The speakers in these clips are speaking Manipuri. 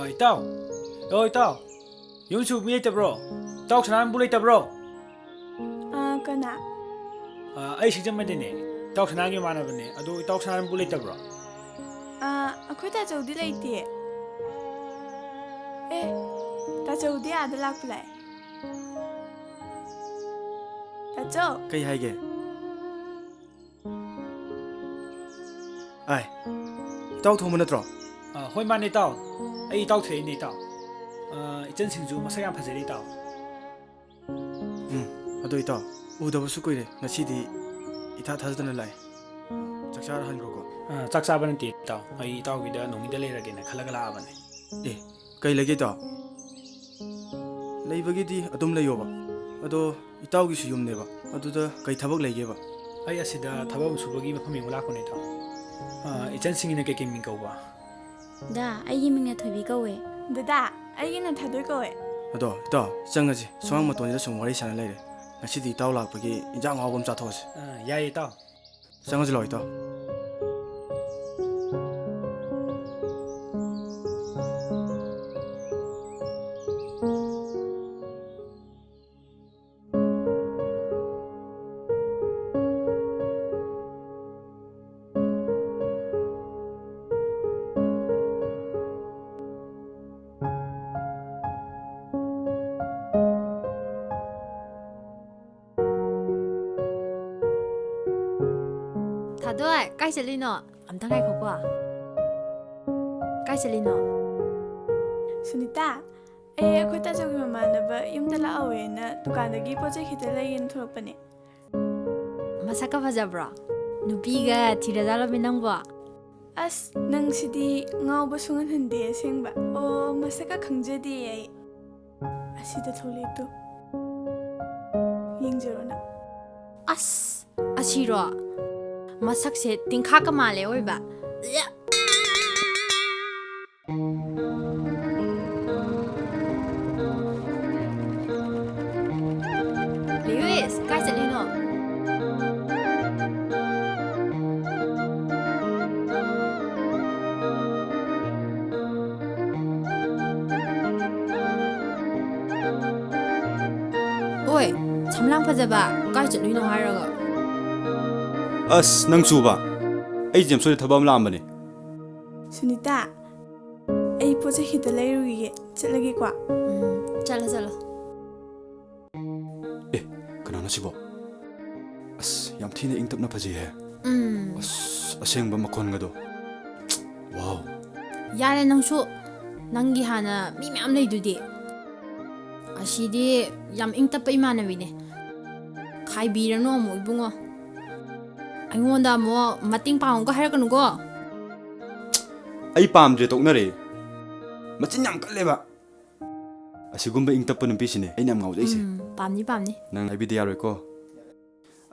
ꯏꯇꯥꯎ ꯏꯇꯥꯎ ꯌꯨꯝꯁꯨ ꯃꯤ ꯂꯩꯇꯕ꯭ꯔꯣ ꯏꯇꯥꯎ ꯁꯅꯥꯅꯕꯨ ꯂꯩꯇꯕ꯭ꯔꯣ ꯀꯅꯥ ꯑꯩ ꯁꯤꯡꯖꯃꯩꯗꯩꯅꯦ ꯏꯇꯥꯎ ꯁꯅꯥꯒꯤ ꯃꯃꯥꯟꯅꯕꯅꯦ ꯑꯗꯣ ꯏꯇꯥꯎ ꯁꯅꯥꯅꯕꯨ ꯂꯩꯇꯕ꯭ꯔꯣ ꯑꯩꯈꯣꯏ ꯇꯥꯆꯧꯗꯤ ꯂꯩꯇꯦ ꯑꯦ ꯇꯥꯆꯧꯗꯤ ꯑꯥꯗ ꯂꯥꯛꯄ ꯂꯥꯛꯑꯦ ꯇꯥꯆꯧ ꯀꯩ ꯍꯥꯏꯒꯦ ꯑꯥꯏ ꯏꯇꯥꯎ ꯊꯣꯡꯕ ꯅꯠꯇ꯭ꯔꯣ ꯍꯣꯏ ꯃꯥꯅꯦ ꯏꯇꯥꯎ ꯑꯩ ꯏꯇꯥꯎ ꯊꯣꯛꯏꯅꯦ ꯏꯇꯥꯎ ꯏꯆꯟꯁꯤꯡꯁꯨ ꯃꯁꯛ ꯌꯥꯝ ꯐꯖꯔꯤ ꯏꯇꯥꯎ ꯑꯗꯣ ꯏꯇꯥꯎ ꯎꯗꯕꯁꯨ ꯀꯨꯏꯔꯦ ꯉꯁꯤꯗꯤ ꯏꯊꯥ ꯊꯥꯖꯗꯅ ꯂꯥꯛꯑꯦ ꯆꯥꯛ ꯆꯥꯔ ꯍꯟꯈ꯭ꯔꯣꯀꯣ ꯆꯥꯛ ꯆꯥꯕ ꯅꯠꯇꯦ ꯏꯇꯥꯎ ꯑꯩ ꯏꯇꯥꯎꯒꯤꯗ ꯅꯣꯡꯅꯤꯗ ꯂꯩꯔꯒꯦꯅ ꯈꯜꯂꯒ ꯂꯥꯛꯑꯕꯅꯦ ꯑꯦ ꯀꯩ ꯂꯩꯒꯦ ꯏꯇꯥꯎ ꯂꯩꯕꯒꯤꯗꯤ ꯑꯗꯨꯝ ꯂꯩꯌꯣꯕ ꯑꯗꯣ ꯏꯇꯥꯎꯒꯤꯁꯨ ꯌꯨꯝꯅꯦꯕ ꯑꯗꯨꯗ ꯀꯩ ꯊꯕꯛ ꯂꯩꯒꯦꯕ ꯑꯩ ꯑꯁꯤꯗ ꯊꯕꯛ ꯑꯃ ꯁꯨꯕꯒꯤ ꯃꯐꯝ ꯌꯦꯡꯕ ꯂꯥꯛꯄꯅꯦ ꯏꯇꯥꯎ ꯏꯆꯟꯁꯤꯡꯒꯤꯅ ꯀꯩꯀꯩ ꯃꯤꯡ ꯀꯧꯕ ꯗꯥ ꯑꯩꯒꯤ ꯃꯤꯡꯅ ꯊꯣꯏꯕꯤ ꯀꯧꯋꯦ ꯗꯗꯥ ꯑꯩꯒꯤꯅ ꯊꯥꯗꯣꯏ ꯀꯧꯋꯦ ꯑꯗꯣ ꯏꯇꯥꯎ ꯆꯪꯉꯁꯤ ꯁꯨꯃꯥꯡ ꯃꯇꯣꯟꯁꯤꯗ ꯁꯨꯝ ꯋꯥꯔꯤ ꯁꯥꯟꯅ ꯂꯩꯔꯦ ꯉꯁꯤꯗꯤ ꯏꯇꯥꯎ ꯂꯥꯛꯄꯒꯤ ꯏꯟꯖꯥꯡ ꯑꯍꯥꯎꯕ ꯑꯃ ꯆꯥꯊꯣꯛꯑꯁꯤ ꯌꯥꯏꯌꯦ ꯏꯇꯥꯎ ꯆꯪꯉꯁꯤ ꯂꯥꯛꯑꯣ ꯏꯇꯥꯎ ꯊꯥꯗꯣꯏ ꯀꯥꯏ ꯆꯠꯂꯤꯅꯣ ꯑꯝꯇ ꯉꯥꯏꯈꯣꯀꯣ ꯀꯥꯏ ꯆꯠꯂꯤꯅꯣ ꯁꯨꯅꯤꯇꯥ ꯑꯩꯈꯣꯏ ꯇꯥꯆꯧꯒꯤ ꯃꯃꯥꯟꯅꯕ ꯌꯨꯝꯗ ꯂꯥꯛꯍꯧꯋꯦꯅ ꯗꯨꯀꯥꯟꯗꯒꯤ ꯄꯣꯠ ꯆꯩ ꯈꯤꯇ ꯂꯩꯒꯦꯅ ꯊꯣꯛꯂꯛꯄꯅꯦ ꯃꯁꯛꯀ ꯐꯖꯕ꯭ꯔꯣ ꯅꯨꯄꯤꯒ ꯊꯤꯔꯖꯥꯠꯂꯝꯃꯤ ꯅꯪꯕꯣ ꯑꯁ ꯅꯪꯁꯤꯗꯤ ꯉꯥꯎꯕ ꯁꯨꯡꯍꯟꯍꯟꯗꯦ ꯑꯁꯦꯡꯕ ꯑꯣ ꯃꯁꯛꯀ ꯈꯪꯖꯗꯦ ꯑꯩ ꯑꯁꯤꯗ ꯊꯣꯛꯂꯛꯇꯣ ꯌꯦꯡꯖꯔꯣ ꯅꯪ ꯑꯁ ꯑꯁꯤꯔꯣ ꯃꯁꯛꯁꯦ ꯇꯤꯡꯈꯥꯛꯀ ꯃꯥꯜꯂꯦ ꯑꯣꯏꯕ ꯂꯨꯏꯁ ꯀꯥꯏ ꯆꯠꯂꯤꯅꯣ ꯑꯣꯏ ꯁꯝꯂꯥꯡ ꯐꯖꯕ ꯀꯥꯏ ꯆꯠꯂꯤꯅꯣ ꯍꯥꯏꯔꯒ ꯑꯁ ꯅꯪ ꯆꯨꯕ ꯑꯩ ꯖꯦꯝꯁꯣꯏꯗ ꯊꯕꯛ ꯑꯃ ꯂꯥꯛꯑꯝꯕꯅꯦ ꯁꯨꯅꯤꯇꯥ ꯑꯩ ꯄꯣꯠ ꯆꯩ ꯈꯤꯇ ꯂꯩꯔꯨꯈꯤꯒꯦ ꯆꯠꯂꯒꯦꯀꯣ ꯆꯠꯂꯣ ꯆꯠꯂꯣ ꯑꯦ ꯀꯅꯥꯅꯣ ꯁꯤꯕꯣ ꯑꯁ ꯌꯥꯝ ꯊꯤꯅ ꯏꯪ ꯇꯞꯅ ꯐꯖꯩꯍꯦ ꯑꯁ ꯑꯁꯦꯡꯕ ꯃꯈꯣꯟꯒꯗꯣ ꯋꯥꯎ ꯌꯥꯔꯦ ꯅꯪꯁꯨ ꯅꯪꯒꯤ ꯍꯥꯟꯅ ꯃꯤ ꯃꯌꯥꯝ ꯂꯩꯗꯨꯗꯤ ꯑꯁꯤꯗꯤ ꯌꯥꯝ ꯏꯪ ꯇꯞꯄ ꯏꯃꯥꯟꯅꯕꯤꯅꯦ ꯈꯥꯏꯕꯤꯔꯅꯨ ꯑꯃꯨꯛ ꯏꯕꯨꯡꯉꯣ ꯑꯩꯉꯣꯟꯗ ꯑꯃꯨꯛ ꯃꯇꯦꯡ ꯄꯥꯡꯉꯨꯒ ꯍꯥꯏꯔꯛꯀꯅꯨꯀꯣ ꯑꯩ ꯄꯥꯝꯗ꯭ꯔꯦ ꯇꯣꯛꯅꯔꯦ ꯃꯆꯤꯟ ꯌꯥꯝ ꯀꯜꯂꯦꯕ ꯑꯁꯤꯒꯨꯝꯕ ꯏꯪ ꯇꯞꯄ ꯅꯨꯄꯤꯁꯤꯅꯦ ꯑꯩꯅ ꯌꯥꯝ ꯉꯥꯎꯖꯩꯁꯦ ꯄꯥꯝꯅꯤ ꯄꯥꯝꯅꯤ ꯅꯪ ꯍꯥꯏꯕꯤꯗ ꯌꯥꯔꯣꯏꯀꯣ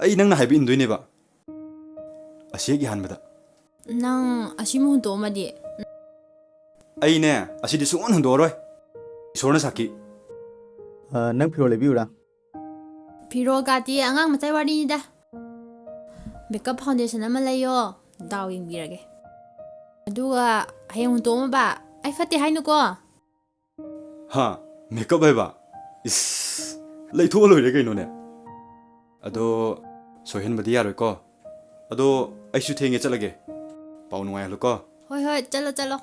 ꯑꯩ ꯅꯪꯅ ꯍꯥꯏꯕ ꯏꯟꯗꯣꯏꯅꯦꯕ ꯑꯁꯤ ꯍꯦꯛ ꯏꯍꯥꯟꯕꯗ ꯅꯪ ꯑꯁꯤꯃ ꯍꯨꯟꯇꯣꯛꯑꯝꯃꯗꯤ ꯑꯩꯅꯦ ꯑꯁꯤꯗꯤ ꯁꯨꯡꯍꯟ ꯍꯨꯟꯗꯣꯛꯑꯔꯣꯏ ꯏꯁꯣꯔꯅ ꯁꯥꯈꯤ ꯅꯪ ꯐꯤꯔꯣꯜ ꯂꯩꯕꯤꯌꯨꯔꯥ ꯐꯤꯔꯣꯜꯒꯥꯇꯤ ꯑꯉꯥꯡ ꯃꯆꯥ ꯋꯥꯔꯤꯅꯤꯗ ꯃꯦꯀꯞ ꯐꯥꯎꯟꯗꯦꯁꯟ ꯑꯃ ꯂꯩꯌꯣ ꯗꯥꯎ ꯌꯦꯡꯕꯤꯔꯒꯦ ꯑꯗꯨꯒ ꯍꯌꯦꯡ ꯍꯨꯟꯇꯣꯛꯑꯝꯃꯕ ꯑꯩ ꯐꯠꯇꯦ ꯍꯥꯏꯅꯨꯀꯣ ꯍꯥ ꯃꯦꯀꯞ ꯍꯥꯏꯕ ꯏꯁ ꯂꯩꯊꯣꯛꯑ ꯂꯣꯏꯔꯦ ꯀꯩꯅꯣꯅꯦ ꯑꯗꯣ ꯁꯣꯏꯍꯟꯕꯗꯤ ꯌꯥꯔꯣꯏꯀꯣ ꯑꯗꯣ ꯑꯩꯁꯨ ꯊꯦꯡꯉꯦ ꯆꯠꯂꯒꯦ ꯄꯥꯎ ꯅꯨꯡꯉꯥꯏꯍꯜꯂꯨꯀꯣ ꯍꯣꯏ ꯍꯣꯏ ꯆꯠꯂꯣ ꯆꯠꯂꯣ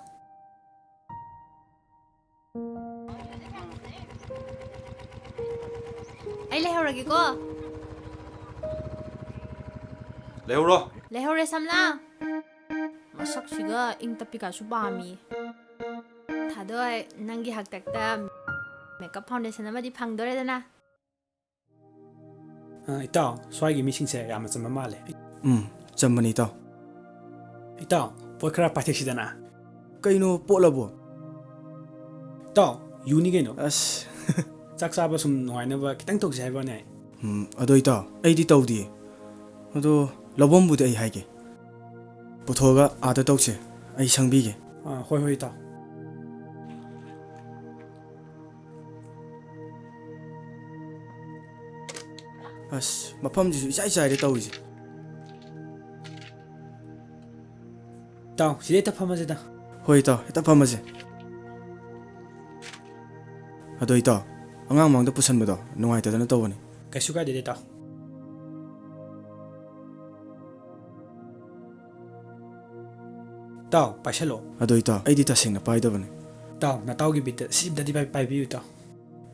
ꯑꯩ ꯂꯩꯍꯧꯔꯒꯦꯀꯣ ꯂꯩꯍꯧꯔꯣ ꯂꯩꯍꯧꯔꯦ ꯁꯝꯂꯥꯡ ꯃꯁꯛꯁꯤꯒ ꯏꯪ ꯇꯞꯄꯤꯀꯥꯁꯨ ꯄꯥꯝꯃꯤ ꯊꯥꯗꯣꯏ ꯅꯪꯒꯤ ꯍꯥꯛꯇꯛꯇ ꯃꯦꯀꯞ ꯐꯥꯎꯟꯗꯦꯁꯟ ꯑꯃꯗꯤ ꯐꯪꯗꯣꯔꯦꯗꯅ ꯏꯇꯥꯎ ꯁ꯭ꯋꯥꯏꯒꯤ ꯃꯤꯁꯤꯡꯁꯦ ꯌꯥꯝꯅ ꯆꯝꯕ ꯃꯥꯜꯂꯦ ꯆꯝꯕꯅꯤ ꯏꯇꯥꯎ ꯏꯇꯥꯎ ꯄꯣꯠ ꯈꯔ ꯄꯥꯏꯊꯦꯛꯁꯤꯗꯅ ꯀꯩꯅꯣ ꯄꯣꯠꯂꯕꯣ ꯏꯇꯥꯎ ꯌꯨꯅꯤ ꯀꯩꯅꯣ ꯑꯁ ꯆꯥꯛ ꯆꯥꯕ ꯁꯨꯝ ꯅꯨꯡꯉꯥꯏꯅꯕ ꯈꯤꯇꯪ ꯇꯧꯁꯤ ꯍꯥꯏꯕꯅꯦ ꯑꯗꯣ ꯏꯇꯥꯎ ꯑꯩꯗꯤ ꯇꯧꯗꯤꯌꯦ ꯑꯗꯣ ꯂꯧꯐꯝꯕꯨꯗꯤ ꯑꯩ ꯍꯥꯏꯒꯦ ꯄꯨꯊꯣꯛꯑꯒ ꯑꯥꯗ ꯇꯧꯁꯦ ꯑꯩ ꯁꯪꯕꯤꯒꯦ ꯍꯣꯏ ꯍꯣꯏ ꯏꯇꯥꯎ ꯑꯁ ꯃꯐꯝꯁꯤꯁꯨ ꯏꯆꯥꯏ ꯆꯥꯏꯔꯦ ꯇꯧꯔꯤꯁꯦ ꯏꯇꯥꯎ ꯁꯤꯗ ꯍꯦꯛꯇ ꯐꯝꯃꯁꯤꯗ ꯍꯣꯏ ꯏꯇꯥꯎ ꯍꯦꯛꯇ ꯐꯝꯃꯁꯦ ꯑꯗꯣ ꯏꯇꯥꯎ ꯑꯉꯥꯡ ꯃꯥꯡꯗ ꯄꯨꯁꯟꯕꯗꯣ ꯅꯨꯡꯉꯥꯏꯇꯗꯅ ꯇꯧꯕꯅꯤ ꯀꯩꯁꯨ ꯀꯥꯏꯗꯦ ꯏꯇꯥꯎ ꯏꯇꯥꯎ ꯄꯥꯏꯁꯜꯂꯣ ꯑꯗꯣ ꯏꯇꯥꯎ ꯑꯩꯗꯤ ꯇꯁꯦꯡꯅ ꯄꯥꯏꯗꯕꯅꯤ ꯏꯇꯥꯎ ꯅꯇꯥꯎꯒꯤ ꯕꯤꯠꯇ ꯁꯤꯝꯇꯗꯤ ꯄꯥꯏꯕꯤꯌꯨ ꯏꯇꯥꯎ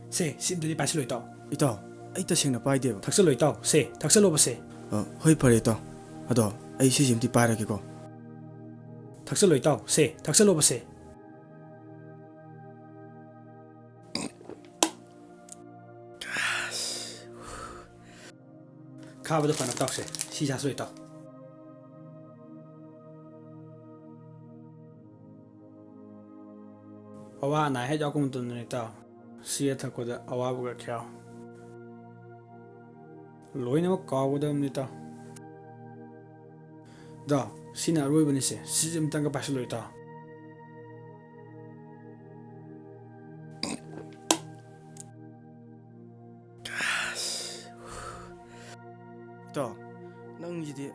ꯁꯦ ꯁꯤꯝꯇꯗꯤ ꯄꯥꯏꯁꯜꯂꯣ ꯏꯇꯥꯎ ꯏꯇꯥꯎ ꯑꯩ ꯇꯁꯦꯡꯅ ꯄꯥꯏꯗꯦꯕ ꯊꯛꯆꯜꯂꯣ ꯏꯇꯥꯎ ꯁꯦ ꯊꯛꯆꯜꯂꯣꯕ ꯁꯦ ꯍꯣꯏ ꯐꯔꯦ ꯏꯇꯥꯎ ꯑꯗꯣ ꯑꯩ ꯁꯤꯁꯤ ꯑꯝꯇ ꯄꯥꯏꯔꯒꯦꯀꯣ ꯊꯛꯆꯜꯂꯣ ꯏꯇꯥꯎ ꯁꯦ ꯊꯛꯆꯜꯂꯣꯕ ꯁꯦ ꯈꯥꯕꯗ ꯐꯅ ꯇꯥꯎꯁꯦ ꯁꯤ ꯆꯥꯁꯨ ꯏꯇꯥꯎ ꯑꯋꯥ ꯑꯅꯥ ꯍꯦꯛ ꯌꯥꯎꯔꯛꯄ ꯃꯇꯝꯗꯅ ꯏꯇꯥꯎ ꯁꯤ ꯊꯛꯄꯗ ꯑꯋꯥꯕꯒ ꯈꯌꯥꯎ ꯂꯣꯏꯅꯃꯛ ꯀꯥꯎꯒꯗꯕꯅꯤ ꯏꯇꯥꯎ ꯏꯇꯥꯎ ꯁꯤꯅ ꯑꯔꯣꯏꯕꯅꯤꯁꯦ ꯁꯤꯁꯦ ꯑꯃꯇꯪꯒ ꯄꯥꯏꯁꯜꯂꯣ ꯏꯇꯥꯎ ꯏꯇꯥꯎ ꯅꯪꯁꯤꯗꯤ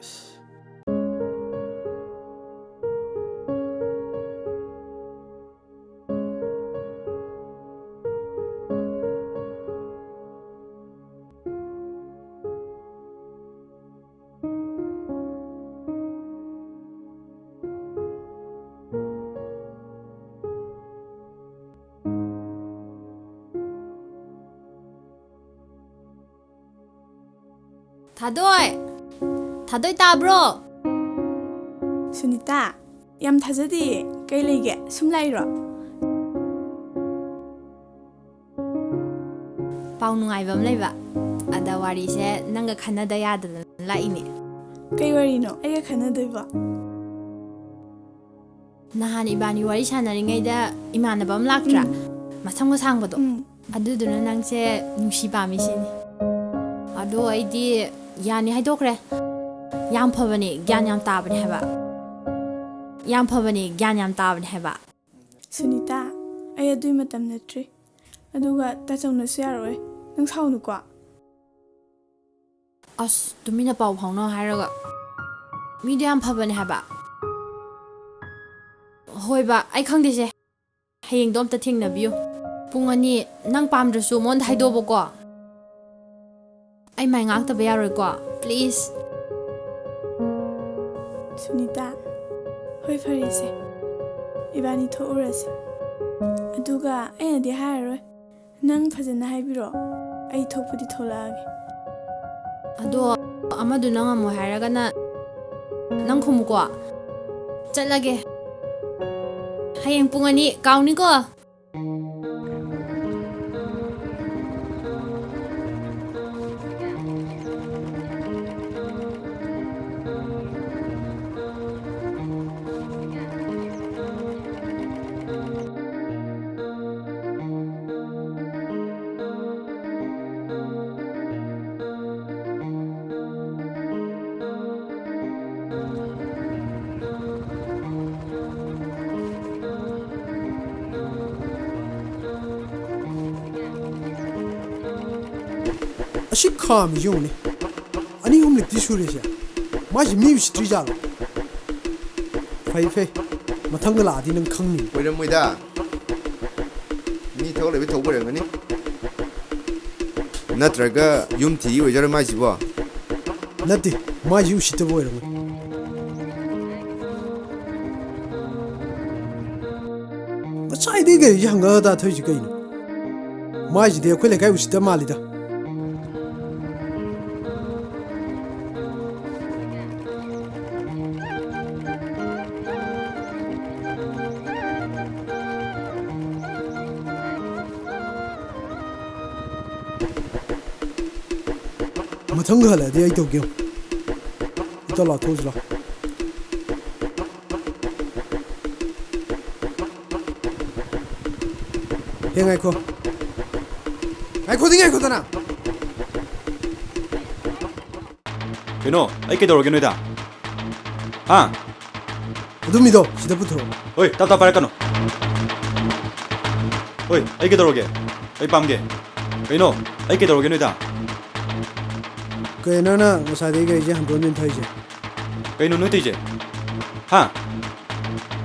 ꯊꯥꯗꯣꯏ ꯇꯥꯕ꯭ꯔꯣ? ꯁꯨꯅꯤꯇꯥ ꯌꯥꯝ ꯊꯥꯖꯗꯤꯌꯦ ꯀꯩ ꯂꯩꯒꯦ ꯁꯨꯝ ꯂꯥꯛꯏꯔꯣ? ꯄꯥꯎ ꯅꯨꯡꯉꯥꯏꯕ ꯑꯃ ꯂꯩꯕ ꯑꯗ ꯋꯥꯔꯤꯁꯦ ꯅꯪꯒ ꯈꯟꯅꯗ ꯌꯥꯗꯗꯅ ꯂꯥꯛꯏꯅꯦ ꯀꯩ ꯋꯥꯔꯤꯅꯣ ꯑꯩꯒ ꯈꯟꯅꯗꯣꯏꯕ? ꯅꯍꯥꯟ ꯏꯕꯥꯅꯤ ꯋꯥꯔꯤ ꯁꯥꯟꯅꯔꯤꯉꯩꯗ ꯏꯃꯥꯟꯅꯕ ꯑꯃ ꯂꯥꯛꯇ꯭ꯔꯥ? ꯃꯁꯝꯒ ꯁꯥꯡꯕꯗꯣ ꯑꯗꯨꯗꯨꯅ ꯅꯪꯁꯦ ꯅꯨꯡꯁꯤ ꯄꯥꯝꯃꯤ ꯁꯤꯅꯤ ꯑꯗꯣ ꯑꯩꯗꯤ ꯌꯥꯅꯤ ꯍꯥꯏꯗꯣꯛꯈ꯭ꯔꯦ ꯌꯥꯝ ꯐꯕꯅꯦ ꯒ꯭ꯌꯥꯟ ꯌꯥꯝ ꯇꯥꯕꯅꯦ ꯍꯥꯏꯕ ꯌꯥꯝ ꯐꯕꯅꯦ ꯒ꯭ꯌꯥꯟ ꯌꯥꯝ ꯇꯥꯕꯅꯦ ꯍꯥꯏꯕ ꯁꯨꯅꯤꯇꯥ ꯑꯩ ꯑꯗꯨꯏ ꯃꯇꯝ ꯅꯠꯇ꯭ꯔꯤ ꯑꯗꯨꯒ ꯇꯥꯆꯧꯅꯁꯨ ꯌꯥꯔꯣꯏ ꯅꯪ ꯁꯥꯎꯅꯨꯀꯣ ꯑꯁ ꯇꯨꯃꯤꯟꯅ ꯄꯥꯎ ꯐꯥꯎꯅ ꯍꯥꯏꯔꯒ ꯃꯤꯗꯣ ꯌꯥꯝ ꯐꯕꯅꯦ ꯍꯥꯏꯕ ꯍꯣꯏꯕ ꯑꯩ ꯈꯪꯗꯦꯁꯦ ꯍꯌꯦꯡꯗꯣ ꯑꯝꯇ ꯊꯦꯡꯅꯕꯤꯌꯨ ꯄꯨꯡ 2 ꯅꯪ ꯄꯥꯝꯗ꯭ꯔꯁꯨ ꯃꯉꯣꯟꯗ ꯍꯥꯏꯗꯣꯛꯑꯣꯕꯀꯣ ꯑꯩ ꯃꯥꯏ ꯉꯥꯛꯇꯕ ꯌꯥꯔꯣꯏꯀꯣ ꯄ꯭ꯂꯤꯖ ꯁꯨꯅꯤꯇꯥ ꯍꯣꯏ ꯐꯔꯦꯁꯦ ꯏꯕꯥꯅꯤ ꯊꯣꯛꯎꯔꯁꯤ ꯑꯗꯨꯒ ꯑꯩꯅꯗꯤ ꯍꯥꯏꯔꯔꯣꯏ ꯅꯪ ꯐꯖꯅ ꯍꯥꯏꯕꯤꯔꯣ ꯑꯩ ꯊꯣꯛꯄꯗꯤ ꯊꯣꯛꯂꯛꯑꯒꯦ ꯑꯗꯣ ꯑꯃꯗꯨꯅ ꯉꯝꯃꯣꯏ ꯍꯥꯏꯔꯒꯅ ꯅꯪ ꯈꯨꯝꯃꯨꯀꯣ ꯆꯠꯂꯒꯦ ꯍꯌꯦꯡ ꯄꯨꯡ 2 ꯀꯥꯎꯅꯤꯀꯣ ꯑꯁꯤ ꯈꯥꯝꯃꯤ ꯌꯦꯡꯉꯨꯅꯦ 2-3ꯂꯛꯇꯤ ꯁꯨꯔꯦꯁꯦ ꯃꯥꯁꯤ ꯃꯤ ꯎꯁꯤꯠꯇ꯭ꯔꯤ ꯖꯥꯠꯂꯣ ꯐꯩ ꯃꯊꯪꯗ ꯂꯥꯛꯑꯗꯤ ꯅꯪ ꯈꯪꯅꯤ ꯑꯣꯏꯔꯝꯃꯣꯏꯗ ꯃꯤ ꯊꯕꯛ ꯂꯩꯕ ꯊꯧꯕ ꯑꯣꯏꯔꯝꯒꯅꯤ ꯅꯠꯇ꯭ꯔꯒ ꯌꯨꯝ ꯊꯤ ꯑꯣꯏꯖꯔ ꯃꯥꯏꯁꯤꯕꯣ ꯅꯠꯇꯦ ꯃꯥꯁꯤ ꯎꯁꯤꯠꯇꯕ ꯑꯣꯏꯔꯝꯒꯅꯤ ꯉꯁꯥꯏꯗꯒꯤ ꯒꯥꯔꯤꯁꯤ ꯍꯪꯒꯠ ꯍꯟꯗꯥ ꯊꯧꯔꯤꯁꯤ ꯀꯩꯅꯣ ꯃꯥꯏꯁꯤꯗꯤ ꯑꯩꯈꯣꯏ ꯂꯩꯀꯥꯏ ꯎꯁꯤꯠꯇꯕ ꯃꯥꯜꯂꯤꯗ ꯃꯊꯪꯗ ꯍꯜꯂꯛꯑꯗꯤ ꯑꯩ ꯇꯧꯒꯦ ꯏꯇꯥꯎ ꯂꯥꯛꯊꯣꯛꯎꯁꯤ ꯂꯥꯎ ꯍꯦ ꯉꯥꯏꯈꯣꯗꯅ ꯀꯩꯅꯣ ꯑꯩ ꯀꯩꯗꯧꯔꯒꯦ ꯅꯣꯏꯗ ꯍꯥ ꯑꯗꯨꯝ ꯁꯤꯗ ꯄꯨꯊꯣꯔꯛꯑꯣ ꯍꯣꯏ ꯇꯞ ꯄꯥꯏꯔꯛꯀꯅꯣ ꯍꯣꯏ ꯑꯩ ꯀꯩꯗꯧꯔꯒꯦ ꯑꯩ ꯄꯥꯝꯒꯦ ꯀꯩꯅꯣ ꯑꯩ ꯀꯩꯗꯧꯔꯒꯦ ꯅꯣꯏꯗ ꯀꯩꯅꯣꯅ ꯉꯁꯥꯏꯗꯒꯤ ꯒꯥꯔꯤꯁꯦ ꯍꯟꯗꯣꯛ ꯍꯟꯖꯤꯟ ꯊꯧꯔꯤꯁꯦ ꯀꯩꯅꯣ ꯅꯣꯏ ꯇꯧꯔꯤꯁꯦ ꯍꯥ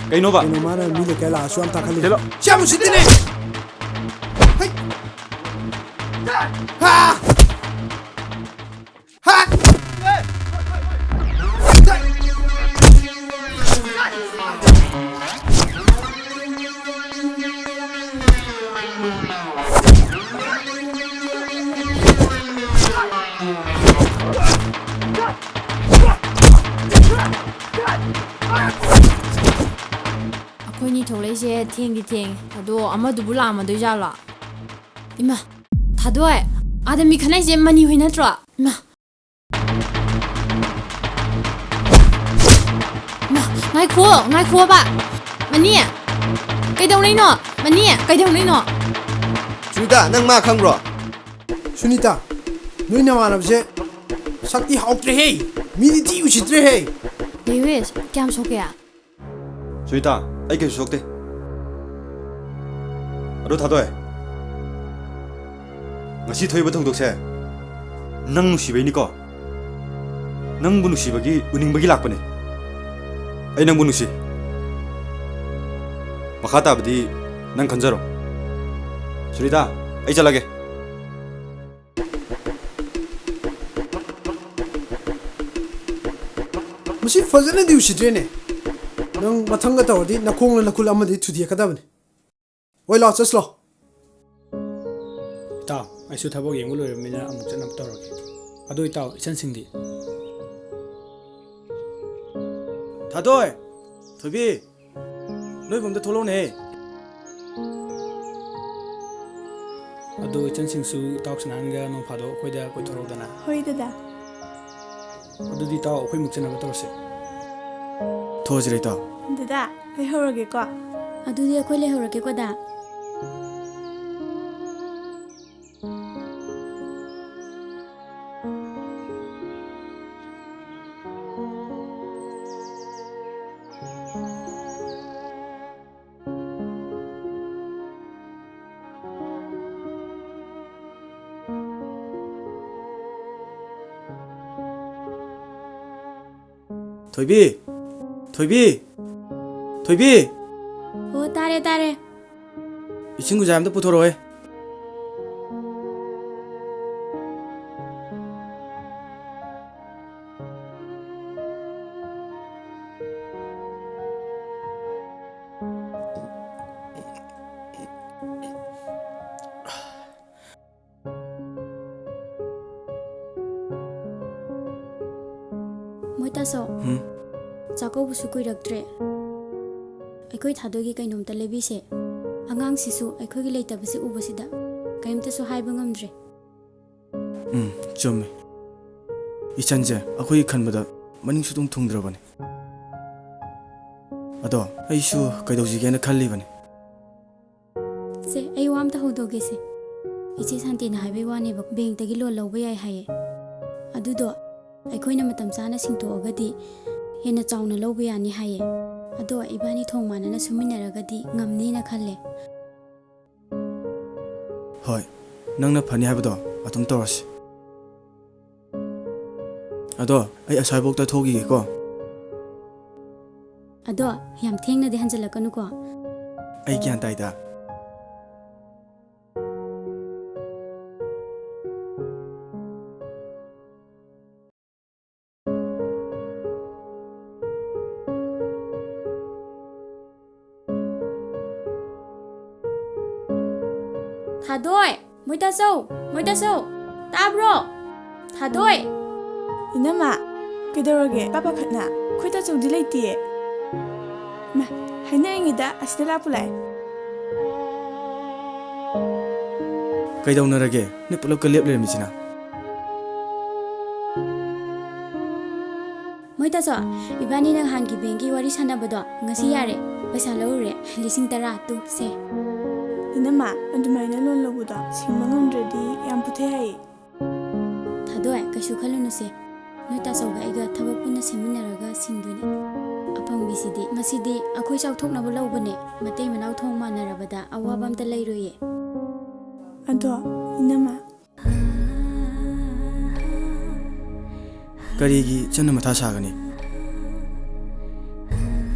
ꯀꯩꯅꯣꯕ ꯀꯩꯅꯣ ꯃꯥꯅ ꯃꯤ ꯂꯩꯀꯥꯏ ꯂꯥꯛꯑꯁꯨ ꯌꯥꯝ ꯇꯥꯈꯠꯂꯤ ꯆꯦꯜꯂꯣ ꯁꯤ ꯌꯥꯝ ꯎꯁꯤꯠꯇꯦꯅꯦ ꯑꯩꯈꯣꯏꯅꯤ ꯊꯣꯛꯂꯛꯏꯁꯦ ꯊꯦꯡꯗꯤ ꯊꯦꯡꯉꯦ ꯑꯗꯣ ꯑꯃꯗꯨꯕꯨ ꯂꯥꯛꯑꯝꯃꯗꯣꯏꯖꯥꯠꯂꯣ ꯏꯃꯥ ꯊꯥꯗꯣꯏ ꯑꯥꯗ ꯃꯤ ꯈꯟꯅꯩꯁꯦ ꯃꯅꯤ ꯍꯣꯏ ꯅꯠꯇ꯭ꯔꯣ ꯏꯃꯥ ꯉꯥꯏꯈꯣꯕ ꯃꯅꯤ ꯀꯩꯗꯧꯅꯩꯅꯣ ꯃꯅꯤ ꯀꯩꯗꯧꯅꯩꯅꯣ ꯁꯨꯅꯤꯇꯥ ꯅꯪ ꯃꯥ ꯈꯪꯕ꯭ꯔꯣ ꯁꯨꯅꯤꯇꯥ ꯅꯣꯏ ꯅꯃꯥꯟꯅꯕꯁꯦ ꯁꯛꯇꯤ ꯍꯥꯎꯇ꯭ꯔꯦꯍꯦ ꯃꯤꯗꯤ ꯊꯤ ꯎꯁꯤꯠꯇ꯭ꯔꯦꯍꯦ ꯗꯦꯋꯤꯁ ꯀꯌꯥꯝ ꯁꯣꯛꯀꯦ ꯁꯨꯅꯤꯇꯥ ꯑꯩ ꯀꯩꯁꯨ ꯁꯣꯛꯇꯦ ꯑꯗꯣ ꯊꯥꯗꯣꯏ ꯉꯁꯤ ꯊꯣꯛꯏꯕ ꯊꯧꯗꯣꯛꯁꯦ ꯅꯪ ꯅꯨꯡꯁꯤꯕꯩꯅꯤꯀꯣ ꯅꯪꯕꯨ ꯅꯨꯡꯁꯤꯕꯒꯤ ꯎꯅꯤꯡꯕꯒꯤ ꯂꯥꯛꯄꯅꯤ ꯑꯩ ꯅꯪꯕꯨ ꯅꯨꯡꯁꯤ ꯃꯈꯥ ꯇꯥꯕꯗꯤ ꯅꯪ ꯈꯟꯖꯔꯣ ꯁꯨꯅꯤꯇꯥ ꯑꯩ ꯆꯠꯂꯒꯦ ꯃꯁꯤ ꯐꯖꯅꯗꯤ ꯎꯁꯤꯠꯇ꯭ꯔꯦꯅꯦ ꯅꯪ ꯃꯊꯪꯒ ꯇꯧꯔꯗꯤ ꯅꯈꯣꯡꯅ ꯅꯈꯨꯜ ꯑꯃꯗꯤ ꯊꯨꯗꯦꯛꯀꯗꯕꯅꯤ ꯍꯣꯏ ꯂꯥꯛꯑꯣ ꯆꯠꯁꯤ ꯂꯥꯛꯑꯣ ꯏꯇꯥꯎ ꯑꯩꯁꯨ ꯊꯕꯛ ꯌꯦꯡꯕ ꯂꯣꯏꯔꯕꯅꯤꯅ ꯑꯃꯨꯛ ꯆꯠꯅꯕ ꯇꯧꯔꯒꯦ ꯑꯗꯣ ꯏꯇꯥꯎ ꯏꯆꯟꯁꯤꯡꯗꯤ ꯊꯥꯗꯣꯏ ꯊꯣꯏꯕꯤ ꯅꯣꯏ ꯀꯨꯝꯗ ꯊꯣꯛꯂꯛꯎꯅꯦ ꯑꯗꯣ ꯏꯆꯟꯁꯤꯡꯁꯨ ꯏꯇꯥꯎ ꯁꯅꯥꯍꯟꯒ ꯅꯣꯡ ꯐꯥꯗꯣꯛ ꯑꯩꯈꯣꯏꯗ ꯀꯣꯏꯊꯣꯔꯛꯎꯗꯅ ꯍꯣꯏ ꯗꯗꯥ ꯑꯗꯨꯗꯤ ꯏꯇꯥꯎ ꯑꯩꯈꯣꯏ ꯃꯨꯛ ꯆꯠꯅꯕ ꯇꯧꯔꯁꯦ ꯊꯣꯛꯑꯁꯤꯔꯦ ꯏꯇꯥꯎ ꯗꯗꯥ ꯂꯩꯍꯧꯔꯒꯦꯀꯣ ꯑꯗꯨꯗꯤ ꯑꯩꯈꯣꯏ ꯂꯩꯍꯧꯔꯒꯦꯀꯣ ꯗꯥ ꯊꯣꯏꯕꯤ ꯊꯣꯏꯕꯤ ꯊꯣꯏꯕꯤ ꯑꯣ ꯇꯥꯔꯦ ꯇꯥꯔꯦ ꯏꯁꯤꯡ ꯈꯨꯖꯥꯏ ꯑꯝꯇ ꯄꯨꯊꯣꯔꯛꯑꯣ ꯃꯣꯏ ꯇꯥꯁꯣ ꯆꯥꯛꯀꯧꯕꯁꯨ ꯀꯨꯏꯔꯛꯇ꯭ꯔꯦ ꯑꯩꯈꯣꯏ ꯊꯥꯗꯣꯏꯒꯤ ꯀꯩꯅꯣꯝꯇ ꯂꯩꯕꯤꯁꯦ ꯑꯉꯥꯡꯁꯤꯁꯨ ꯑꯩꯈꯣꯏꯒꯤ ꯂꯩꯇꯕꯁꯤ ꯎꯕꯁꯤꯗ ꯀꯔꯤꯝꯇꯁꯨ ꯍꯥꯏꯕ ꯉꯝꯗ꯭ꯔꯦ ꯆꯨꯝꯃꯤ ꯏꯆꯟꯁꯦ ꯑꯩꯈꯣꯏꯒꯤ ꯈꯟꯕꯗ ꯃꯅꯤꯡꯁꯨ ꯑꯗꯨꯝ ꯊꯨꯡꯗ꯭ꯔꯕꯅꯤ ꯑꯗꯣ ꯑꯩꯁꯨ ꯀꯩꯗꯧꯁꯤꯒꯦꯅ ꯈꯜꯂꯤꯕꯅꯤ ꯁꯦ ꯑꯩ ꯋꯥ ꯑꯝꯇ ꯍꯧꯗꯣꯛꯀꯦꯁꯦ ꯏꯆꯦ ꯁꯥꯟꯇꯤꯅ ꯍꯥꯏꯕꯩ ꯋꯥꯅꯦꯕ ꯕꯦꯡꯛꯇꯒꯤ ꯂꯣꯟ ꯂꯧꯕ ꯌꯥꯏ ꯍꯥꯏꯌꯦ ꯑꯗꯨꯗꯣ ꯑꯩꯈꯣꯏꯅ ꯃꯇꯝ ꯆꯥꯅ ꯁꯤꯡꯇꯣꯛꯑꯒꯗꯤ ꯍꯦꯟꯅ ꯆꯥꯎꯅ ꯂꯧꯕ ꯌꯥꯅꯤ ꯍꯥꯏꯌꯦ ꯑꯗꯣ ꯏꯕꯥꯅꯤ ꯊꯣꯡ ꯃꯥꯟꯅꯅ ꯁꯨꯃꯤꯟꯅꯔꯒꯗꯤ ꯉꯝꯅꯤꯅ ꯈꯜꯂꯦ ꯍꯣꯏ ꯅꯪꯅ ꯐꯅꯤ ꯍꯥꯏꯕꯗꯣ ꯑꯗꯨꯝ ꯇꯧꯔꯁꯤ ꯑꯗꯣ ꯑꯩ ꯑꯁ꯭ꯋꯥꯏꯐꯥꯎꯇ ꯊꯣꯛꯈꯤꯒꯦꯀꯣ ꯑꯗꯣ ꯌꯥꯝ ꯊꯦꯡꯅꯗꯤ ꯍꯟꯖꯤꯜꯂꯛꯀꯅꯨꯀꯣ ꯑꯩ ꯒ꯭ꯌꯥꯟ ꯇꯥꯏꯗ ꯊꯥꯗꯣꯏ ꯃꯣꯏꯇꯥꯆꯧ ꯇꯥꯕ꯭ꯔꯣ ꯊꯥꯗꯣꯏ ꯏꯅꯝꯃ ꯀꯩꯗꯧꯔꯒꯦ ꯄꯥꯈꯠꯅ ꯑꯩꯈꯣꯏ ꯇꯥꯆꯧꯗꯤ ꯂꯩꯇꯤꯌꯦ ꯃꯥ ꯍꯥꯏꯅꯔꯤꯉꯩꯗ ꯑꯁꯤꯗ ꯂꯥꯛꯄ ꯂꯥꯛꯑꯦ ꯀꯩꯗꯧꯅꯔꯒꯦ ꯅꯣꯏ ꯄꯨꯂꯞꯀ ꯂꯦꯞ ꯂꯩꯔꯝꯃꯤꯁꯤꯅ ꯃꯣꯏꯇꯥꯆꯧ ꯏꯕꯥꯅꯤ ꯅꯍꯥꯟꯒꯤ ꯕꯦꯡꯀꯤ ꯋꯥꯔꯤ ꯁꯥꯟꯅꯕꯗꯣ ꯉꯁꯤ ꯌꯥꯔꯦ ꯄꯩꯁꯥ ꯂꯧꯔꯨꯔꯦ 10,10 ꯇꯨ ꯁꯦ 이놈아, ꯑꯗꯨꯃꯥꯏꯅ ꯂꯣꯟ ꯂꯧꯕꯗꯣ ꯁꯤꯡꯕ ꯉꯝꯗ꯭ꯔꯗꯤ ꯌꯥꯝ ꯄꯨꯊꯩ ꯍꯥꯏꯌꯦ. ꯊꯥꯗꯣꯏ ꯀꯩꯁꯨ ꯈꯜꯂꯨꯅꯨꯁꯦ. ꯅꯣꯏ ꯇꯥꯆꯧꯒ ꯑꯩꯒ ꯊꯕꯛ ꯄꯨꯟꯅ ꯁꯦꯝꯃꯤꯟꯅꯔꯒ ꯁꯤꯡꯗꯣꯏꯅꯦ. ꯑꯐꯪꯕꯤꯁꯤꯗꯤ ꯃꯁꯤꯗꯤ ꯑꯩꯈꯣꯏ ꯆꯥꯎꯊꯣꯛꯅꯕ ꯂꯧꯕꯅꯦ. ꯃꯇꯩ ꯃꯅꯥꯎ ꯊꯣꯡ ꯃꯥꯟꯅꯔꯕꯗ ꯑꯋꯥꯕ ꯑꯝꯇ ꯂꯩꯔꯣꯏꯌꯦ. ꯑꯗꯣ 이놈아, ꯀꯔꯤꯒꯤ ꯏꯆꯟꯅ ꯃꯊꯥ ꯁꯥꯒꯅꯤ?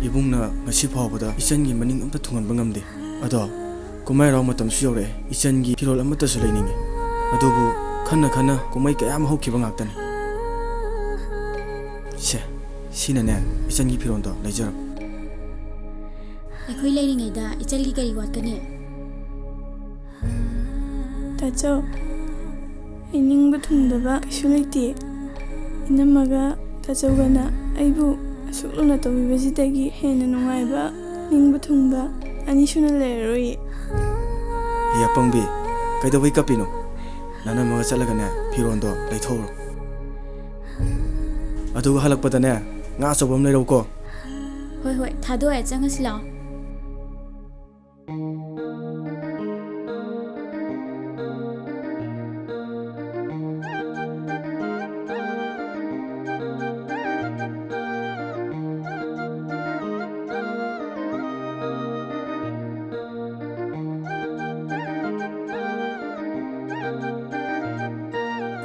ꯏꯕꯨꯡꯅ ꯉꯁꯤ ꯐꯥꯎꯕꯗ ꯏꯆꯟꯒꯤ ꯃꯅꯤꯡ ꯑꯝꯇ ꯊꯨꯡꯍꯟꯕ ꯉꯝꯗꯦ. ꯑꯗꯣ ꯀꯨꯝꯍꯩ ꯍꯔꯥꯎ ꯃꯇꯝꯁꯨ ꯌꯧꯔꯛꯑꯦ. ꯏꯆꯟꯒꯤ ꯐꯤꯔꯣꯜ ꯑꯃꯠꯇꯁꯨ ꯂꯩꯅꯤꯡꯉꯤ. ꯑꯗꯨꯕꯨ ꯈꯟꯅ ꯈꯟꯅ ꯀꯨꯝꯍꯩ ꯀꯌꯥ ꯑꯃ ꯍꯧꯈꯤꯕ ꯉꯥꯛꯇꯅꯤ ꯁꯤꯅꯅꯦ ꯏꯆꯟꯒꯤ ꯐꯤꯔꯣꯟꯗꯣ ꯂꯩꯖꯔꯣ ꯑꯩꯈꯣꯏ ꯂꯩꯔꯤꯉꯩꯗ ꯏꯆꯜꯒꯤ ꯀꯔꯤ ꯋꯥꯠꯀꯅꯤ ꯇꯥꯆꯧ ꯑꯩ ꯅꯤꯡꯕ ꯊꯨꯡꯗꯕ ꯀꯩꯁꯨ ꯂꯩꯇꯦ ꯏꯅꯝꯃꯒ ꯇꯥꯆꯧꯒꯅ ꯑꯩꯕꯨ ꯑꯁꯨꯛ ꯂꯨꯅ ꯇꯧꯕꯤꯕꯁꯤꯗꯒꯤ ꯍꯦꯟꯅ ꯅꯨꯡꯉꯥꯏꯕ ꯅꯤꯡꯕ ꯊꯨꯡꯕ ꯑꯅꯤ ꯁꯨꯅ ꯂꯩꯔꯔꯣꯏꯌꯦ ꯍꯦ ꯑꯄꯪꯕꯤ ꯀꯩꯗꯧꯕꯩ ꯀꯞꯄꯤꯅꯣ ꯅꯅꯝꯃꯒ ꯆꯠꯂꯒꯅꯦ ꯐꯤꯔꯣꯟꯗꯣ ꯂꯩꯊꯣꯛꯎꯔꯣ ꯑꯗꯨꯒ ꯍꯜꯂꯛꯄꯗꯅꯦ ꯉꯥ ꯑꯆꯧꯕ ꯑꯃ ꯂꯩꯔꯧꯀꯣ ꯍꯣꯏ ꯍꯣꯏ ꯊꯥꯗꯣꯛꯑꯦ ꯆꯪꯉꯁꯤ ꯂꯥꯛꯑꯣ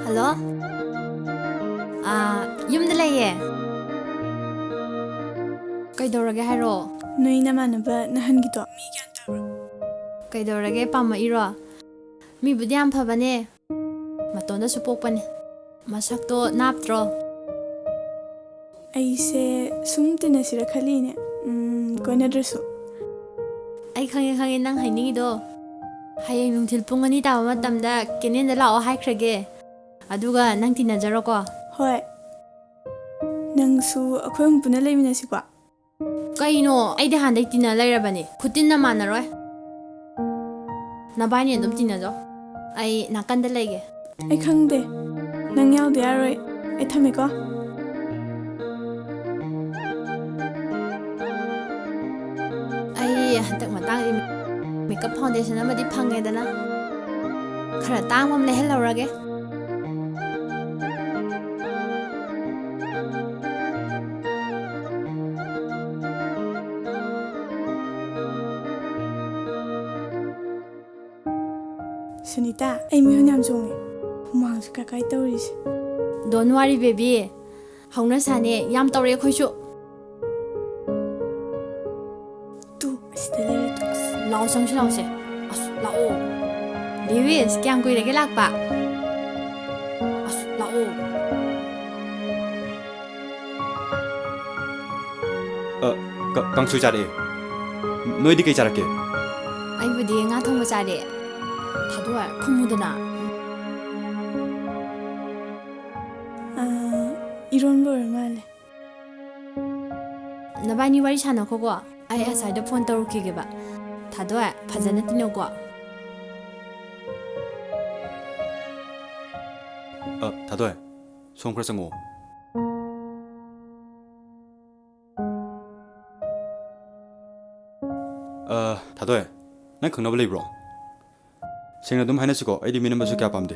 ꯍꯜꯂꯣ ꯌꯨꯝꯗ ꯂꯩꯌꯦ ꯀꯩꯗꯧꯔꯒꯦ ꯍꯥꯏꯔꯣ ꯅꯣꯏ ꯅꯃꯥꯟꯅꯕ ꯅꯍꯥꯟꯒꯤꯗꯣ ꯃꯤ ꯒ꯭ꯌꯥꯟ ꯇꯥꯕ꯭ꯔꯣ ꯀꯩꯗꯧꯔꯒꯦ ꯄꯥꯝꯃꯛꯏꯔꯣ ꯃꯤꯕꯨꯗꯤ ꯌꯥꯝ ꯐꯕꯅꯦ ꯃꯇꯣꯟꯗꯁꯨ ꯄꯣꯛꯄꯅꯦ ꯃꯁꯛꯇꯣ ꯅꯥꯞꯇ꯭ꯔꯣ ꯑꯩꯁꯦ ꯁꯨꯝ ꯇꯤꯟꯅꯁꯤꯔ ꯈꯜꯂꯤꯅꯦ ꯀꯣꯏꯅꯗ꯭ꯔꯁꯨ ꯑꯩ ꯈꯪꯉꯦ ꯅꯪ ꯍꯥꯏꯅꯤꯡꯉꯤꯗꯣ ꯍꯌꯦꯡ ꯅꯨꯡꯊꯤꯜ ꯄꯨꯡ 2 ꯇꯥꯕ ꯃꯇꯝꯗ ꯀꯦꯅꯦꯟꯗ ꯂꯥꯛꯑꯣ ꯍꯥꯏꯈ꯭ꯔꯒꯦ ꯑꯗꯨꯒ ꯅꯪ ꯇꯤꯟꯅꯖꯔꯣꯀꯣ ꯍꯣꯏ ꯅꯪꯁꯨ ꯑꯩꯈꯣꯏ ꯑꯍꯨꯝ ꯄꯨꯟꯅ ꯂꯩꯃꯤꯟꯅꯁꯤꯀꯣ ꯀꯩꯅꯣ ꯑꯩꯗꯤ ꯍꯥꯟꯗꯩ ꯇꯤꯟꯅ ꯂꯩꯔꯕꯅꯦ ꯈꯨꯇꯤꯟꯅ ꯃꯥꯟꯅꯔꯣꯏ ꯅꯕꯥꯏꯅꯤ ꯑꯗꯨꯝ ꯇꯤꯟꯅꯖꯧ ꯑꯩ ꯅꯥꯀꯟꯗ ꯂꯩꯒꯦ ꯑꯩ ꯈꯪꯗꯦ ꯅꯪ ꯌꯥꯎꯗ ꯌꯥꯔꯣꯏ ꯑꯩ ꯊꯝꯃꯦꯀꯣ ꯑꯩ ꯍꯟꯗꯛ ꯃꯇꯥꯡꯗꯤ ꯃꯦꯀꯞ ꯐꯥꯎꯟꯗꯦꯁꯟ ꯑꯃꯗꯤ ꯐꯪꯉꯦꯗꯅ ꯈꯔ ꯇꯥꯡꯕ ꯑꯃ ꯂꯩꯍꯜꯂꯧꯔꯒꯦ ꯁꯨꯅꯤꯇꯥ ꯑꯩ ꯃꯤꯍꯨꯟ ꯌꯥꯝ ꯆꯣꯡꯉꯦ ꯍꯨꯃꯥꯡꯁꯨ ꯀꯥꯏ ꯇꯧꯔꯤꯁꯦ ꯗꯣꯟ ꯋꯥꯔꯤ ꯕꯦꯕꯤ ꯍꯧꯅ ꯁꯥꯅꯦ ꯌꯥꯝ ꯇꯧꯔꯦ ꯑꯩꯈꯣꯏꯁꯨ ꯇꯨ ꯑꯁꯤꯗ ꯂꯩꯔꯦ ꯇꯨ ꯂꯥꯛꯑꯣ ꯆꯪꯁꯤ ꯂꯥꯛꯑꯣꯁꯦ ꯑꯁ ꯂꯥꯛꯑꯣ ꯕꯦꯕꯤꯁ ꯀꯌꯥꯝ ꯀꯨꯏꯔꯒꯦ ꯂꯥꯛꯄ ꯑꯁ ꯂꯥꯛꯑꯣ ꯀꯥꯡꯁꯣꯏ ꯆꯥꯔꯛꯑꯦ ꯅꯣꯏꯗꯤ ꯀꯩ ꯆꯥꯔꯛꯀꯦ ꯑꯩꯕꯨꯗꯤ ꯉꯥ ꯊꯣꯡꯕ ꯆꯥꯔꯦ ꯊꯥꯗꯣꯛ ꯈꯨꯝꯃꯨꯗꯅ 이런 걸 말해. 나바니 와리 사놓고 아이 아사이도 폰 떠올키게 봐. 다도 파자나 뛰노고. 다도 송크라성오. 다도 난 강나블 레이브로. 생나 좀 하나씩 아이디 미는 버스 क्या पाम दे.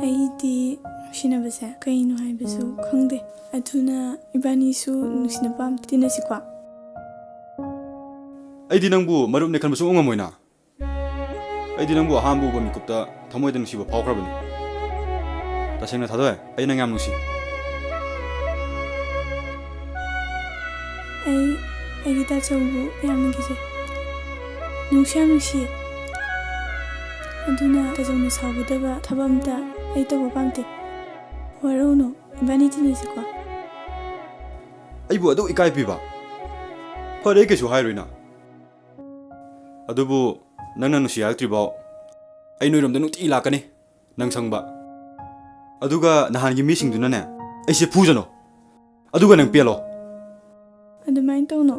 ꯑꯩꯗꯤ ꯅꯨꯡꯁꯤꯅꯕꯁꯦ ꯀꯩꯅꯣ ꯍꯥꯏꯕꯁꯨ ꯈꯪꯗꯦ ꯑꯗꯨꯅ ꯏꯕꯥꯅꯤꯁꯨ ꯅꯨꯡꯁꯤꯅꯕ ꯑꯝꯇ ꯇꯤꯟꯅꯁꯤꯀꯣ ꯑꯩꯗꯤ ꯅꯪꯕꯨ ꯃꯔꯨꯞꯅꯦ ꯈꯟꯕ ꯁꯨꯡꯉꯝ ꯉꯝꯃꯣꯏꯅ ꯑꯩꯗꯤ ꯅꯪꯕꯨ ꯑꯍꯥꯟꯕ ꯎꯕ ꯃꯤꯀꯨꯞꯇ ꯊꯃꯣꯏꯗ ꯅꯨꯡꯁꯤꯕ ꯐꯥꯎꯈ꯭ꯔꯕꯅꯤ ꯇꯁꯦꯡꯅ ꯊꯥꯗꯣꯛꯑꯦ ꯑꯩ ꯅꯪ ꯌꯥꯝ ꯅꯨꯡꯁꯤ ꯑꯩꯒꯤ ꯇꯥꯆꯧꯕꯨ ꯌꯥꯝꯅ ꯀꯤꯖꯩ ꯅꯨꯡꯁꯤ ꯌꯥꯝ ꯅꯨꯡꯁꯤꯌꯦ ꯑꯗꯨꯅ ꯇꯥꯆꯧꯅ ꯁꯥꯎꯒꯗꯕ ꯊꯕꯛ ꯑꯝꯇ ꯑꯩ ꯇꯧꯕ ꯄꯥꯝꯗꯦ ꯋꯥꯔꯧꯅꯨ ꯏꯕꯥꯅꯤ ꯇꯤꯟꯅꯁꯤꯀꯣ ꯑꯩꯕꯨ ꯑꯗꯨ ꯏꯀꯥꯏ ꯄꯤꯕ ꯐꯔꯦ ꯑꯩ ꯀꯩꯁꯨ ꯍꯥꯏꯔꯣꯏꯅ ꯑꯗꯨꯕꯨ ꯅꯪꯅ ꯅꯨꯡꯁꯤ ꯍꯥꯏꯔꯛꯇ꯭ꯔꯤꯐꯥꯎ ꯑꯩ ꯅꯣꯏꯔꯣꯝꯗ ꯅꯨꯡꯇꯤ ꯂꯥꯛꯀꯅꯤ ꯅꯪ ꯁꯪꯕ ꯑꯗꯨꯒ ꯅꯍꯥꯟꯒꯤ ꯃꯤꯁꯤꯡꯗꯨꯅꯅꯦ ꯑꯩꯁꯦ ꯐꯨꯖꯅꯣ ꯑꯗꯨꯒ ꯅꯪ ꯄꯦꯜꯂꯣ ꯑꯗꯨꯃꯥꯏꯅ ꯇꯧꯅꯣ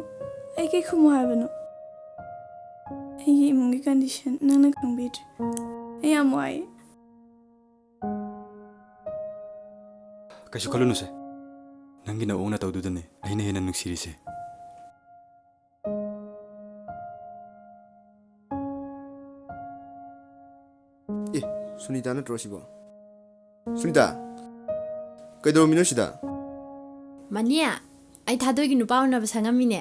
ꯑꯩ ꯀꯩ ꯈꯨꯝꯃꯨ ꯍꯥꯏꯕꯅꯣ ꯑꯩꯒꯤ ꯏꯃꯨꯡꯒꯤ ꯀꯟꯗꯤꯁꯟ ꯅꯪꯅ ꯈꯪꯕꯤꯗ꯭ꯔꯦ ꯑꯩ ꯌꯥꯝ ꯋꯥꯏꯌꯦ ꯀꯩꯁꯨ ꯈꯜꯂꯨꯅꯨꯁꯦ ꯅꯪꯒꯤ ꯅꯑꯣꯡ ꯅꯇꯧꯗꯨꯗꯅꯦ ꯑꯩꯅ ꯍꯦꯟꯅ ꯅꯨꯡꯁꯤꯔꯤꯁꯦ 수니다 ꯅꯠꯇ꯭ꯔꯣ ꯁꯤꯕꯣ 수니다 ꯀꯩꯗꯧꯔꯝꯃꯤꯅꯣ ꯁꯤꯗ ꯃꯅꯤꯌꯥ ꯑꯩ ꯊꯥꯗꯣꯏꯒꯤ ꯅꯨꯄꯥ ꯎꯅꯕ ꯁꯪꯉꯝꯃꯤꯅꯦ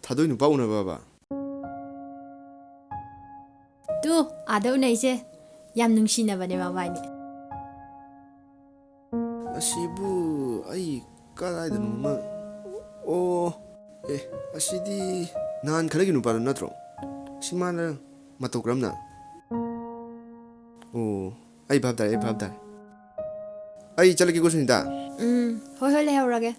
ꯊꯥꯗꯣꯏ ꯅꯨꯄꯥ ꯎꯅꯕꯕ ꯇꯨ ꯑꯥꯗ ꯎꯅꯩꯁꯦ ꯌꯥꯝ ꯅꯨꯡꯁꯤꯅꯕꯅꯦ ꯃꯕꯥꯏꯅꯤ ꯑꯁꯤꯕꯨ ꯑꯩ ꯀꯗꯥꯏꯗꯅꯣꯃ ꯑꯣ ꯑꯁꯤꯗꯤ ꯅꯍꯥꯟ ꯈꯔꯒꯤ ꯅꯨꯄꯥꯗꯣ ꯅꯠꯇ꯭ꯔꯣ ꯁꯤ ꯃꯥꯅ ꯃꯇꯧ ꯀꯔꯝꯅ ꯑꯣ ꯑꯩ ꯚꯥꯞ ꯇꯥꯔꯦ ꯑꯩ ꯚꯥꯞ ꯇꯥꯔꯦ ꯑꯩ ꯆꯠꯂꯒꯦꯀꯣ ꯁꯨꯅꯤꯇꯥ ꯍꯣꯏ ꯍꯣꯏ ꯂꯩꯍꯧꯔꯒꯦ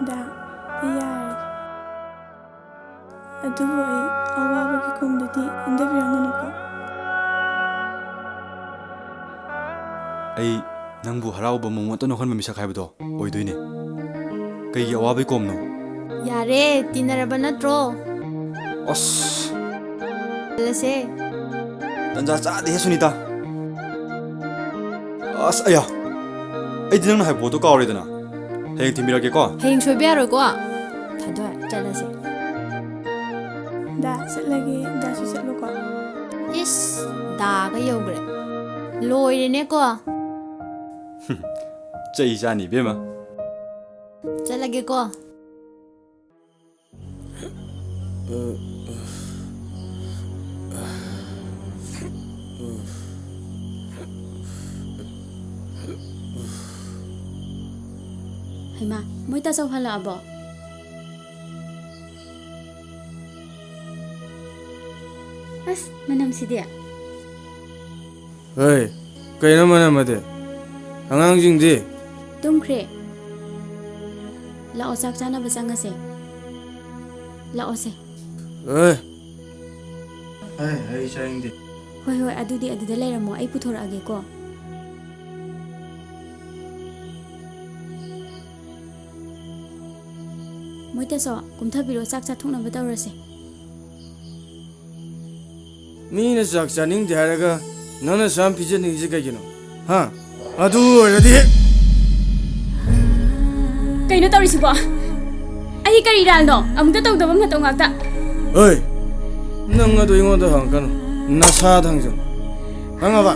ꯗꯥ ꯑꯩ ꯌꯥꯔꯒꯦ ꯑꯗꯨꯕꯨ ꯑꯩ ꯑꯋꯥꯕꯒꯤ ꯈꯣꯝꯗꯨꯗꯤ ꯍꯟꯊꯕꯤꯔꯝꯒꯅꯨꯀꯣ ꯑꯩ ꯅꯪꯕꯨ ꯍꯔꯥꯎꯕ ꯃꯣꯃꯣꯟꯇ ꯅꯣꯛꯍꯟꯕ ꯃꯤꯁꯛ ꯍꯥꯏꯕꯗꯣ ꯑꯣꯏꯗꯣꯏꯅꯦ ꯀꯩꯒꯤ ꯑꯋꯥꯕꯩ ꯀꯣꯝꯅꯣ ꯌꯥꯔꯦ ꯇꯤꯟꯅꯔꯕ ꯅꯠꯇ꯭ꯔꯣ ꯑꯁ ꯆꯠꯂꯁꯦ ꯇꯟꯖꯥ ꯆꯥꯗꯦꯍꯦ ꯁꯨꯅꯤꯇꯥ ꯑꯁ ꯑꯌꯥ ꯑꯩꯗꯤ ꯅꯪꯅ ꯍꯥꯏꯕ ꯄꯣꯠꯇꯣ ꯀꯥꯎꯔꯦꯗꯅ ꯍꯌꯦꯡ ꯊꯤꯟꯕꯤꯔꯛꯀꯦꯀꯣ ꯍꯌꯦꯡ ꯁꯣꯏꯕ ꯌꯥꯔꯣꯏꯀꯣ ꯊꯥꯗꯣꯏ ꯆꯠꯂꯁꯦ ꯗꯥ ꯆꯠꯂꯒꯦ ꯗꯥꯁꯨ ꯆꯠꯂꯣꯀꯣ ꯏꯁ ꯗꯥꯒ ꯌꯧꯈ꯭ꯔꯦ ꯂꯣꯏꯔꯦꯅꯦꯀꯣ ꯆꯩ ꯆꯥꯅꯤ ꯏꯕꯦꯝꯃ ꯆꯠꯂꯒꯦꯀꯣ ꯍꯩꯃꯥ ꯃꯣꯏ ꯇꯥꯆꯧ ꯍꯜꯂꯛꯑꯕꯣ ꯑꯁ ꯃꯅꯝꯁꯤꯗꯤ ꯍꯣꯏ ꯀꯩꯅꯣ ꯃꯅꯝ ꯑꯗꯤ ꯑꯉꯥꯡꯁꯤꯡꯗꯤ ꯇꯨꯝꯈ꯭ꯔꯦ ꯂꯥꯛꯑꯣ ꯆꯥꯛ ꯆꯥꯅꯕ ꯆꯪꯉꯁꯦ ꯂꯥꯛꯑꯣꯁꯦ ꯍꯣꯏ ꯑꯩ ꯆꯥꯅꯤꯡꯗꯦ ꯍꯣꯏ ꯍꯣꯏ ꯑꯗꯨꯗꯤ ꯑꯗꯨꯗ ꯂꯩꯔꯝꯃꯣ ꯑꯩ ꯄꯨꯊꯣꯔꯛꯑꯒꯦꯀꯣ ꯃꯣꯏ ꯇꯥꯆꯧ ꯀꯨꯝꯊꯕꯤꯔꯣ ꯆꯥꯛ ꯆꯥꯊꯣꯛꯅꯕ ꯇꯧꯔꯁꯦ ꯃꯤꯅ ꯆꯥꯛ ꯆꯥꯅꯤꯡꯗꯦ ꯍꯥꯏꯔꯒ ꯅꯪꯅ ꯁꯥꯝ ꯄꯤꯖꯅꯤꯡꯉꯤꯁꯦ ꯀꯩꯒꯤꯅꯣ ꯍꯥ ꯑꯗꯨ ꯑꯣꯏꯔꯗꯤ ꯀꯩꯅꯣ ꯇꯧꯔꯤꯁꯤꯕꯣ ꯑꯩ ꯀꯔꯤ ꯔꯥꯜꯅꯣ ꯑꯃꯨꯛꯇ ꯇꯧꯗꯕ ꯃꯇꯧ ꯉꯥꯛꯇ ꯍꯣꯏ ꯅꯪ ꯑꯗꯨ ꯑꯩꯉꯣꯟꯗ ꯍꯪꯉꯛꯀꯅꯨ ꯅꯁꯥꯗ ꯍꯪꯖꯧ ꯈꯪꯉꯕ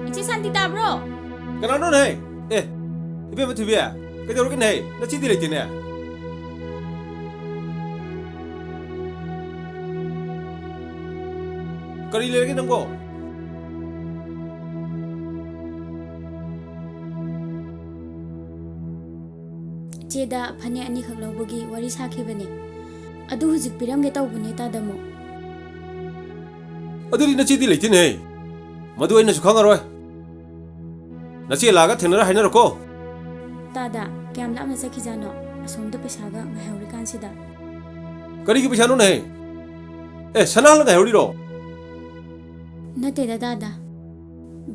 이제 산티 따브로 Kanano na ibe mo tibiya kaya rin na nachidi lang din Kari lagi nang ko 제다 파네 아니 khak lawbagi wari sakhibane adu hujik piramge tawbune tadamo aduri nachidi lang din madu ay nasukhangaroi Nachi laga thenara hainara ko tada kyam lamna sakhijano asomda pesaga ngahauri kansida Kari ki pishano nahi sanal na hauri ro nate da dada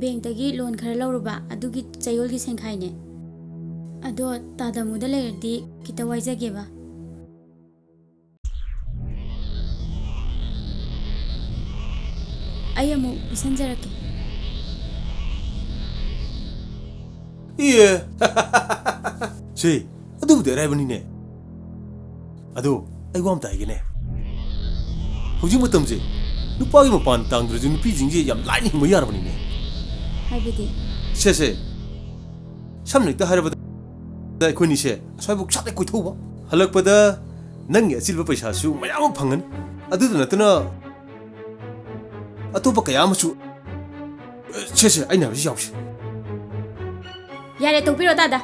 bank tagi loan khara lawruba adugi chayol gi sengkhaine ado tada muda lerdi kita waijageba ayamu bisanjarake Iya Si adu de rai bani ne adu ai wam tai ge ne Hujing matam je nupa gi mapan tang dru nupi jing je yam lai ni mo yar bani ne haibidi Se sam ni ta har ba da ko ni se sai buk sat ko thoba halak pa da nang ya silba paisa su mayam phangan adu na tana atopa kayam su Se ai na bi yaw yare topiro dada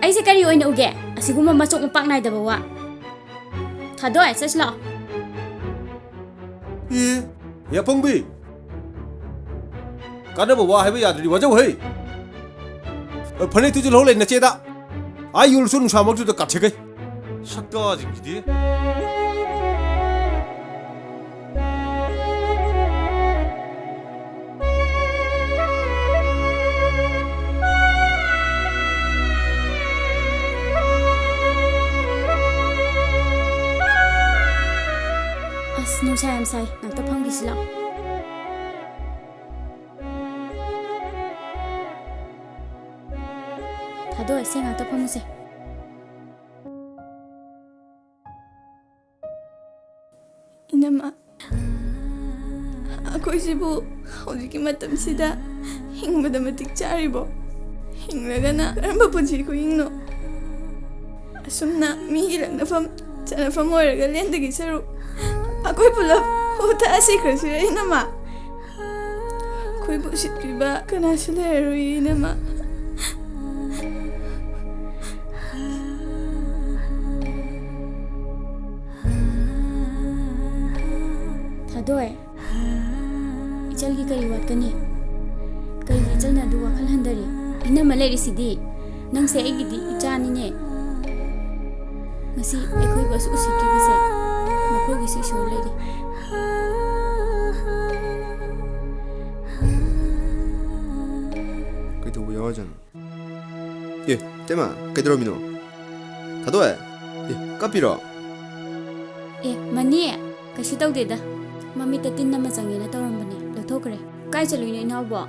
aise kari oina uge asiguma masuk mapak nai daba wa thado ai sasla Ya pangbi Kana ba wa hai ba yadri wa jaw hai Phane tu jul ho le na che da Ai yul sun sa mak tu da ka che kai Sakka jing ji di ꯅꯨꯡꯁꯥ ꯌꯥꯝ ꯁꯥꯏ ꯉꯥꯛꯇ ꯐꯝꯈꯤꯁꯤ ꯂꯥꯛꯑꯣ ꯊꯥꯗꯣꯛꯑꯁꯦ ꯉꯥꯛꯇ ꯐꯝꯃꯨꯁꯦ Inama, ako isibu, hꯧꯖꯤꯛꯀꯤ ꯃꯇꯝꯁꯤꯗ ꯍꯤꯡꯕꯗ ꯃꯇꯤꯛ ꯆꯥꯔꯤꯕꯣ? ꯍꯤꯡꯂꯒꯅ ꯀꯔꯝꯕ ꯄꯨꯟꯁꯤ ꯈꯨꯍꯤꯡꯅꯣ? ꯑꯁꯨꯝꯅ ꯃꯤꯒꯤ ꯂꯛꯅꯐꯝ ꯆꯠꯅꯐꯝ ꯑꯣꯏꯔꯒ ꯂꯦꯟꯗꯒꯤ ꯁꯔꯨꯛ ꯑꯩꯈꯣꯏ ꯄꯨꯂꯞ ꯍꯨꯊ ꯁꯤꯈ꯭ꯔꯁꯤꯔ ꯏꯅꯝꯃ? ꯑꯩꯈꯣꯏꯕꯨ ꯎꯁꯤꯠꯄꯤꯕ ꯀꯅꯥꯁꯨ ꯂꯩꯔꯔꯣꯏ ꯏꯅꯝꯃ. ꯊꯥꯗꯣꯏ 이철기 ꯀꯔꯤ ꯋꯥꯠꯀꯅꯤ ꯀꯔꯤꯒꯤ 이철ꯅ ꯑꯗꯨ ꯋꯥꯈꯜ ꯍꯟꯗꯔꯤ ꯏꯅꯝꯃ ꯂꯩꯔꯤꯁꯤꯗꯤ ꯅꯪꯁꯦ ꯑꯩꯒꯤꯗꯤ ꯏꯆꯥꯅꯤꯅꯦ ꯉꯁꯤ ꯑꯩꯈꯣꯏꯕꯨ ꯎꯁꯤꯠꯇ꯭ꯔꯤꯕꯁꯦ ꯃꯈꯣꯏꯒꯤꯁꯨ ꯏꯁꯣꯔ ꯂꯩꯔꯤ ꯀꯩꯗꯧꯕ ꯌꯥꯎꯔꯖꯥꯠꯅꯣ ꯑꯦ ꯇꯦꯃꯥ ꯀꯩꯗꯧꯔꯝꯃꯤꯅꯣ ꯊꯥꯗꯣꯛꯑꯦ ꯀꯞꯄꯤꯔꯣ ꯃꯅꯤ ꯀꯩꯁꯨ ꯇꯧꯗꯦꯗ ꯃꯃꯤꯠꯇ ꯇꯤꯟ ꯑꯃ ꯆꯪꯉꯦꯅ ꯇꯧꯔꯝꯕꯅꯦ ꯂꯧꯊꯣꯛꯈ꯭ꯔꯦ ꯀꯥꯏ ꯆꯠꯂꯨꯏꯅꯣ ꯏꯅꯥꯎꯕꯣ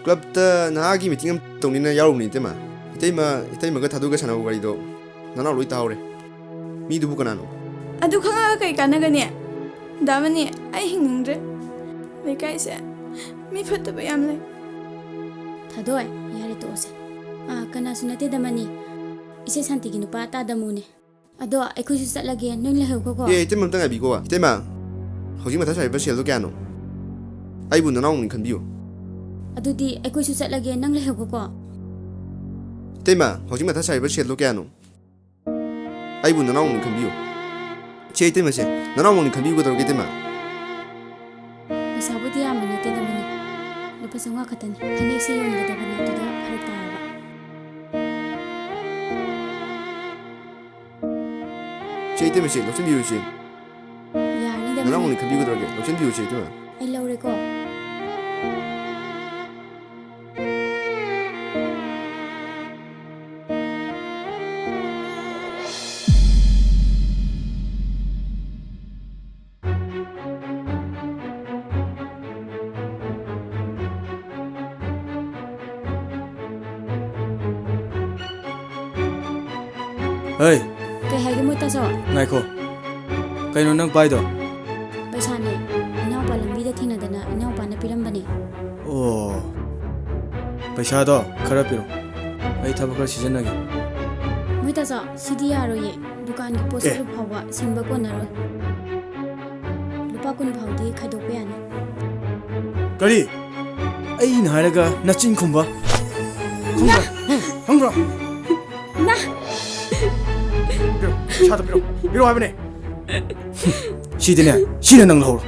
ꯀ꯭ꯂꯕꯇ ꯅꯍꯥꯒꯤ ꯃꯤꯇꯤꯡ ꯑꯃ ꯇꯧꯅꯤꯅ ꯌꯥꯎꯔꯨꯕꯅꯤ ꯏꯇꯩꯃꯒ ꯊꯥꯗꯣꯛꯒ ꯁꯥꯟꯅꯕ ꯋꯥꯔꯤꯗꯣ ꯅꯅꯥꯎ ꯂꯣꯏ ꯇꯥꯍꯧꯔꯦ ꯃꯤꯗꯨꯕꯨ ꯀꯅꯥꯅꯣ ꯑꯗꯨ ꯈꯪꯉꯒ ꯀꯩ ꯀꯥꯟꯅꯒꯅꯤ? ꯗꯥꯃꯅꯤ ꯑꯩ ꯍꯤꯡꯅꯤꯡꯗ꯭ꯔꯦ. ꯂꯩꯀꯥꯏꯁꯦ ꯃꯤ ꯐꯠꯇꯕ ꯌꯥꯝ ꯂꯩ. ꯊꯥꯗꯣꯏ ꯌꯥꯔꯦ ꯇꯣꯛꯑꯁꯦ ꯀꯅꯥꯁꯨ ꯅꯠꯇꯦꯗ ꯃꯅꯤ ꯏꯆꯦ ꯁꯥꯟꯇꯤꯒꯤ ꯅꯨꯄꯥ ꯇꯥꯗꯃꯨꯅꯦ ꯑꯗꯣ ꯑꯩꯈꯣꯏꯁꯨ ꯆꯠꯂꯒꯦ ꯅꯣꯏ ꯂꯩꯍꯧꯈꯣꯀꯣ ꯏꯇꯩꯃ ꯑꯝꯇ ꯉꯥꯏꯕꯤꯀꯣ ꯏꯇꯩꯃ ꯍꯧꯖꯤꯛ ꯃꯊꯥ ꯁꯥꯔꯤꯕ ꯁꯦꯜꯗꯣ ꯀꯌꯥꯅꯣ ꯑꯩꯕꯨ ꯅꯅꯥꯎꯅꯤ ꯈꯟꯕꯤꯌꯨ ꯑꯗꯨꯗꯤ ꯑꯩꯈꯣꯏꯁꯨ ꯆꯠꯂꯒꯦ ꯅꯪ ꯂꯩꯍꯧꯈꯣꯀꯣ ꯏꯇꯩꯃ ꯍꯧꯖꯤꯛ ꯃꯊꯥ ꯁꯥꯔꯤꯕ ꯁꯦꯜꯗꯣ ꯀꯌꯥꯅꯣ ꯑꯩꯕꯨ ꯅꯅꯥꯎꯅꯤ ꯈꯟꯕꯤꯌꯨ ꯆꯦ ꯏꯇꯩꯃꯁꯦ ꯅꯅꯥꯎꯃꯛꯅꯤ ꯈꯟꯕꯤꯌꯨꯒꯗꯧꯔꯒꯦ ꯏꯇꯩꯃ ꯄꯩꯁꯥꯕꯨꯗꯤ ꯌꯥꯝꯕ ꯅꯠꯇꯦꯗ ꯃꯅꯤ ꯂꯨꯄꯥ 500 ꯈꯛꯇꯅꯤ ꯐꯅꯦꯛꯁꯦ ꯌꯣꯟꯒꯗꯕꯅꯤ ꯑꯗꯨꯗ ꯐꯔꯛ ꯇꯥꯔꯕ ꯆꯦ ꯏꯇꯩꯃꯁꯦ ꯂꯧꯁꯤꯟꯕꯤꯌꯨ ꯏꯆꯦ ꯌꯥꯔꯅꯤꯗ ꯃꯅꯤ ꯅꯅꯥꯎꯃꯛꯅꯤ ꯈꯟꯕꯤꯌꯨꯒꯗꯧꯔꯒꯦ ꯂꯧꯁꯤꯟꯕꯤꯌꯨ ꯆꯦ ꯏꯇꯩꯃ ꯑꯩ ꯂꯧꯔꯦꯀꯣ Hey, ꯀꯩ ꯍꯥꯏꯒꯦ ꯃꯣꯏꯇꯥꯁꯣ ꯉꯥꯏꯈꯣ. ꯀꯩꯅꯣ ꯅꯪ ꯄꯥꯏꯗꯣ? ꯄꯩꯁꯥꯅꯦ ꯏꯅꯥꯎꯄꯥ ꯂꯝꯕꯤꯗ ꯊꯦꯡꯅꯗꯅ ꯏꯅꯥꯎꯄꯥꯅ ꯄꯤꯔꯝꯕꯅꯦ ꯑꯣ. ꯄꯩꯁꯥꯗꯣ ꯈꯔ ꯄꯤꯔꯣ. ꯑꯩ ꯊꯕꯛ ꯈꯔ ꯁꯤꯖꯤꯟꯅꯒꯦ. ꯃꯣꯏꯇꯥꯁꯣ ꯁꯤꯗꯤ ꯌꯥꯔꯣꯏꯌꯦ ꯗꯨꯀꯥꯟꯒꯤ ꯄꯣꯠ ꯁꯤꯠꯂꯨ ꯐꯥꯎꯕ ꯁꯤꯡꯕ ꯀꯣꯟꯅꯔꯣꯏ ꯂꯨꯄꯥ 10 ꯐꯥꯎꯗꯤ ꯈꯥꯏꯗꯣꯛꯄ ꯌꯥꯅꯤ ꯀꯔꯤ? ꯑꯩꯅ ꯍꯥꯏꯔꯒ ꯅꯆꯤꯟ ꯈꯨꯝꯕ. ꯈꯪꯕ꯭ꯔꯣ? ꯈꯪꯕ꯭ꯔꯣ? ꯅꯥ ꯄꯤꯔꯣ. ꯄꯩꯁꯥꯗꯣ ꯄꯤꯔꯣ. ꯄꯤꯔꯣ ꯍꯥꯏꯕꯅꯦ. ꯁꯤꯗꯤꯅꯦ. ꯁꯤꯅ ꯅꯪ ꯂꯧꯍꯧꯔꯣ.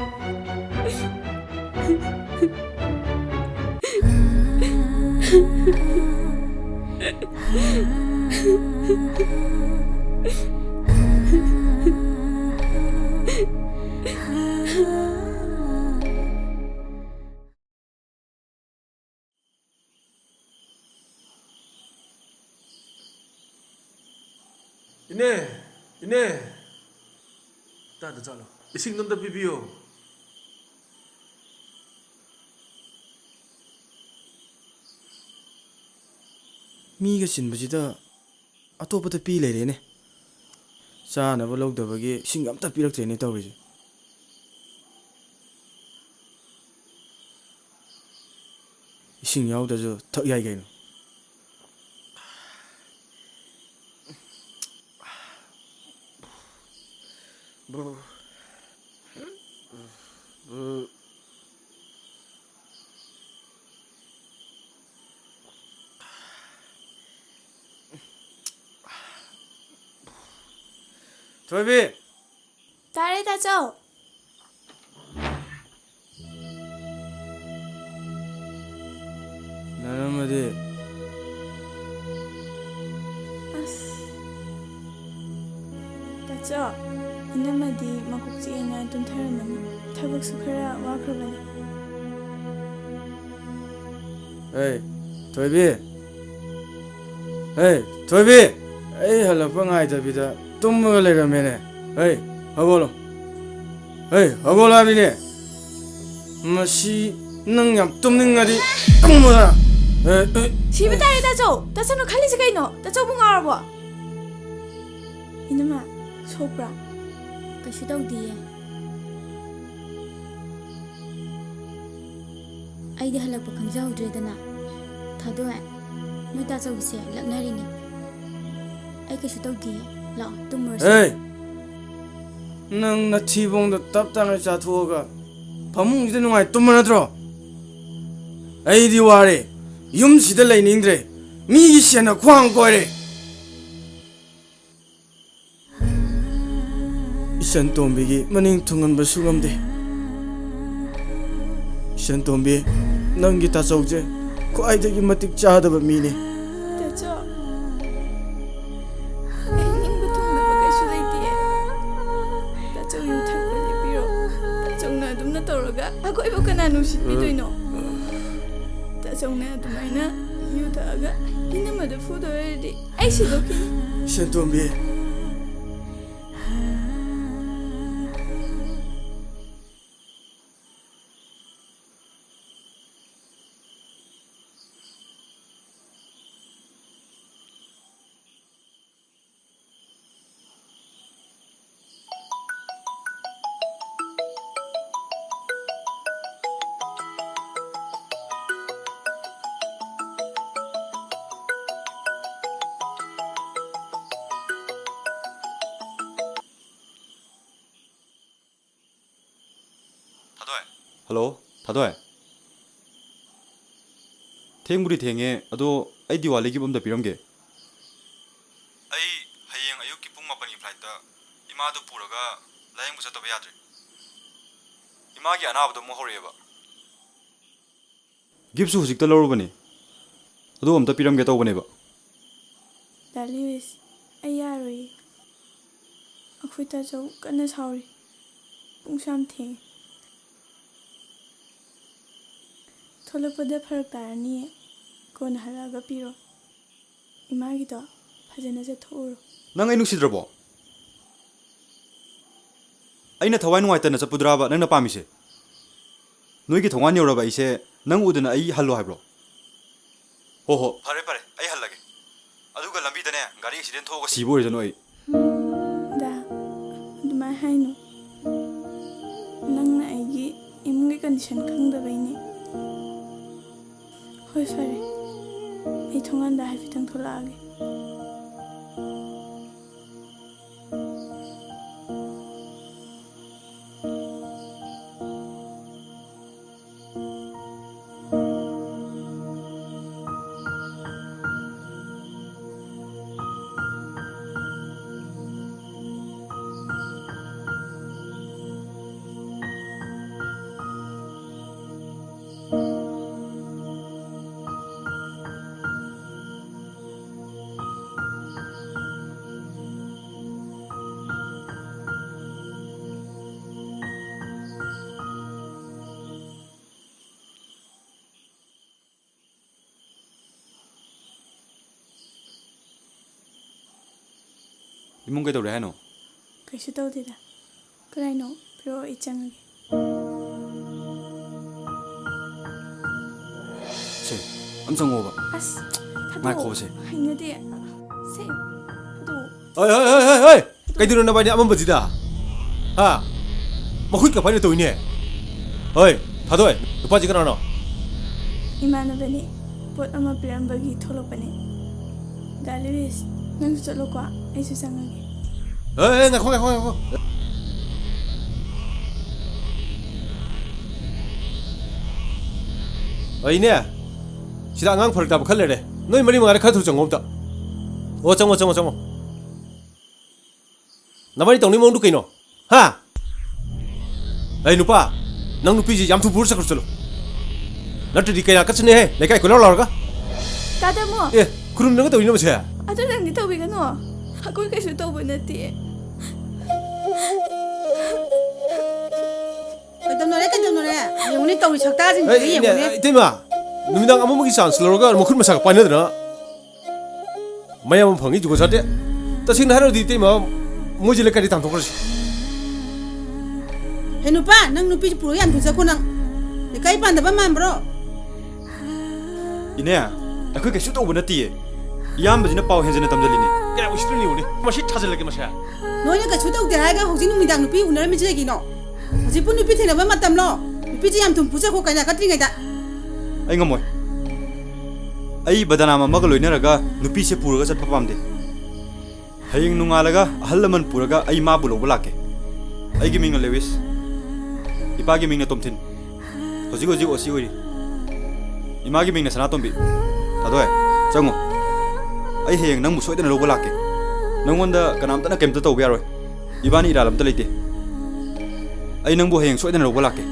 ꯏꯅꯦ ꯇꯥꯗ ꯆꯠꯂꯣ ꯏꯁꯤꯡ ꯑꯝꯇ ꯄꯤꯕꯤꯌꯣ ꯃꯤꯒ ꯆꯤꯟꯕꯁꯤꯗ ꯑꯇꯣꯞꯄꯗ ꯄꯤ ꯂꯩꯔꯦꯅꯦ. ꯆꯥꯅꯕ ꯂꯧꯗꯕꯒꯤ ꯏꯁꯤꯡ ꯑꯝꯇ ꯄꯤꯔꯛꯇ꯭ꯔꯦꯅꯦ ꯇꯧꯔꯤꯁꯦ. ꯏꯁꯤꯡ ꯌꯥꯎꯗ꯭ꯔꯁꯨ ꯊꯛ ꯌꯥꯏ ꯀꯩꯅꯣ. ꯊꯣꯏꯕꯤ. ꯇꯥꯔꯦ ꯇꯥꯆꯧ. ꯅꯔꯝꯃꯗꯤ ꯇꯥꯆꯧ, ꯏꯅꯝꯃꯗꯤ ꯃꯀꯣꯛ ꯆꯤꯛꯑꯦꯅ ꯇꯨꯝꯊꯔꯝꯃꯅꯤ. ꯊꯕꯛꯁꯨ ꯈꯔ ꯋꯥꯈ꯭ꯔꯕꯅꯤ. ꯍꯦ ꯊꯣꯏꯕꯤ. ꯍꯦ ꯊꯣꯏꯕꯤ. ꯑꯩ ꯍꯜꯂꯛꯄ ꯉꯥꯏꯗꯕꯤꯗ ꯇꯨꯝꯃꯒ ꯂꯩꯔꯝꯃꯦꯅꯦ. ꯍꯦ ꯍꯧꯒꯠꯂꯣ. Hey, Agolabine. Mashi nang yam tumningadi tumura. Siba tayo ta chau no khali se kaino ta chau bunga arbo inama sopra Kaisu tawdiye. Aidi halakpa khangjaudredana. Thadoe. Noi ta chawse laknarini. Ai kaisu tawdiye. La tumur. Hey. Nang na thibong da tap tang cha thuoga. Phamung ji nungai tumana dro. Ai di ware. Yum sida lainingdre. Mi gi sena khwang koire. Isan tombi gi maning thungan ba sungam de. Isan tombi nang gi ta chawje. Khwai de gi matik cha da ba mi ne. ta chau ai ning bu thung ba kai su lai ti ta chau yu thak ba le piro ta chau na dum na toroga akoi ba kana nu sit pi doino ta chau na dum ai na yu ta ga inama da fu do re ai si do ki Isan tombi. Hello, Tadoy. Thengmuri thenge ado ai Diwali gi bomda piramge. Ai hayeng ayuk ki pung 8 gi flight ta ima du puraga layeng bu sataba yadre. Ima gi anab do mo horeba. Gipsu hujik ta loru bani. Ado amta piramge taw bane ba. Dalis ayari akhui ta chau kana sauri pung sam the थोलपदा फरक तारनी कोन हलागा पिरो इमागी तो फजना से थोरो Nang ay nusidrobo. Ay na thawai nuai ta na chapudraba nang napamise. Noi gi thongan yoraba ise nang uduna ay hallo haibro. Ho pare ay hallage. Aduga lambi dane gari accident thoga sibo re janoi. da duma haino nang na aigi imungi condition khangda baini hoi fare ai thongan da hai fitang thola age Imong kay tawre hano. kaisi tawdida karaino pero ichangage Se, amsang oba. as Ngai ko se. hainade se do Oi. Kaidino na ba ni amam bajida? Ha. Makhui ka pani to ine. Oi, Tadoy. Lupa ji kana no. imanabani pot ama pirambagi tholopane dalis nang chalo kwa ai su sangage ngakho. Oi ne. Sida ngang phar ta khal le. Noi mari mangare kha thu changom ta. O chango. Namani tongni mong du kaino. Ha. Ai nupa. Nang nupi ji yam thu pur sakar chalo. Natri kaya kachne he. Lekai ko lor ga. tada mo Kurun nang to ino che. adu nang ni tawbi gano hakoi kaisu tawbo nati Kaitamnore yongni tawi sakta jing Ei, yongni tema. Numidang amamagi chance lorga mokhun masak painadra. Mayam phangi jugo sate. Tasing haro di tema moji lekari tang thokra. Hei nupa nang nupi puro yan tusa ko nang Ikai panda ba man bro Ine akhoi kaisu tawba natiye iyambajina paw henjena tamjalini Kaya usitin niyo ni. Masih thazal lagi masya. Noy ka chuta uk dai ga hojin numidang nupi unar mi jegi no Ji pu nupi thena ba matam lo nupi ji yam tum puja ko kanya katri ngai da ai ngamoi ai badana ma maga loinaraga nupi se puraga chat papamde haying nungalaga ahallaman puraga ai ma bulo bulake ai gi minga lewis ipa gi minga tomthin hoji osi ori ima gi minga sana tombi tadoe chango ai heng nang mu soidana lo bulake nangwanda kanamta na kemta tawbe yaroi ibani iralam ta leite ai nang bu heng soidana lo bulake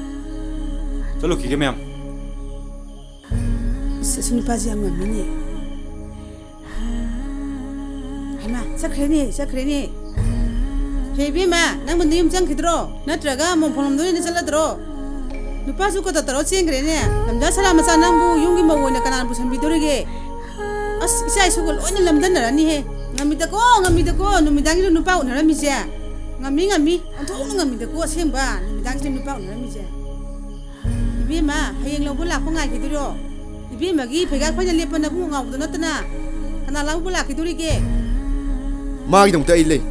chalo ki ge mem Sesunu paji am ngamini Hema sakreni Hei bima nang bandi yum jang khidro natraga mom pholom doi ni chaladro nupa su ko ta taro chengre ne lamda sala ma sa nang bu yungi ma wona kanan bu sambi dorige as isai su ko loina lamdan na ni he ngami da ko numidang ni nupa unara mi ja ngami anthong ngami da ko semba numidang ni nupa unara mi ja bima hayeng lo bula ko ngai khidro ibi magi phega khoi lepa na bu ngau do natna kana lau bula khiduri ge ꯃꯥꯒꯤꯗꯃꯛꯇ ꯑꯩ ꯂꯩ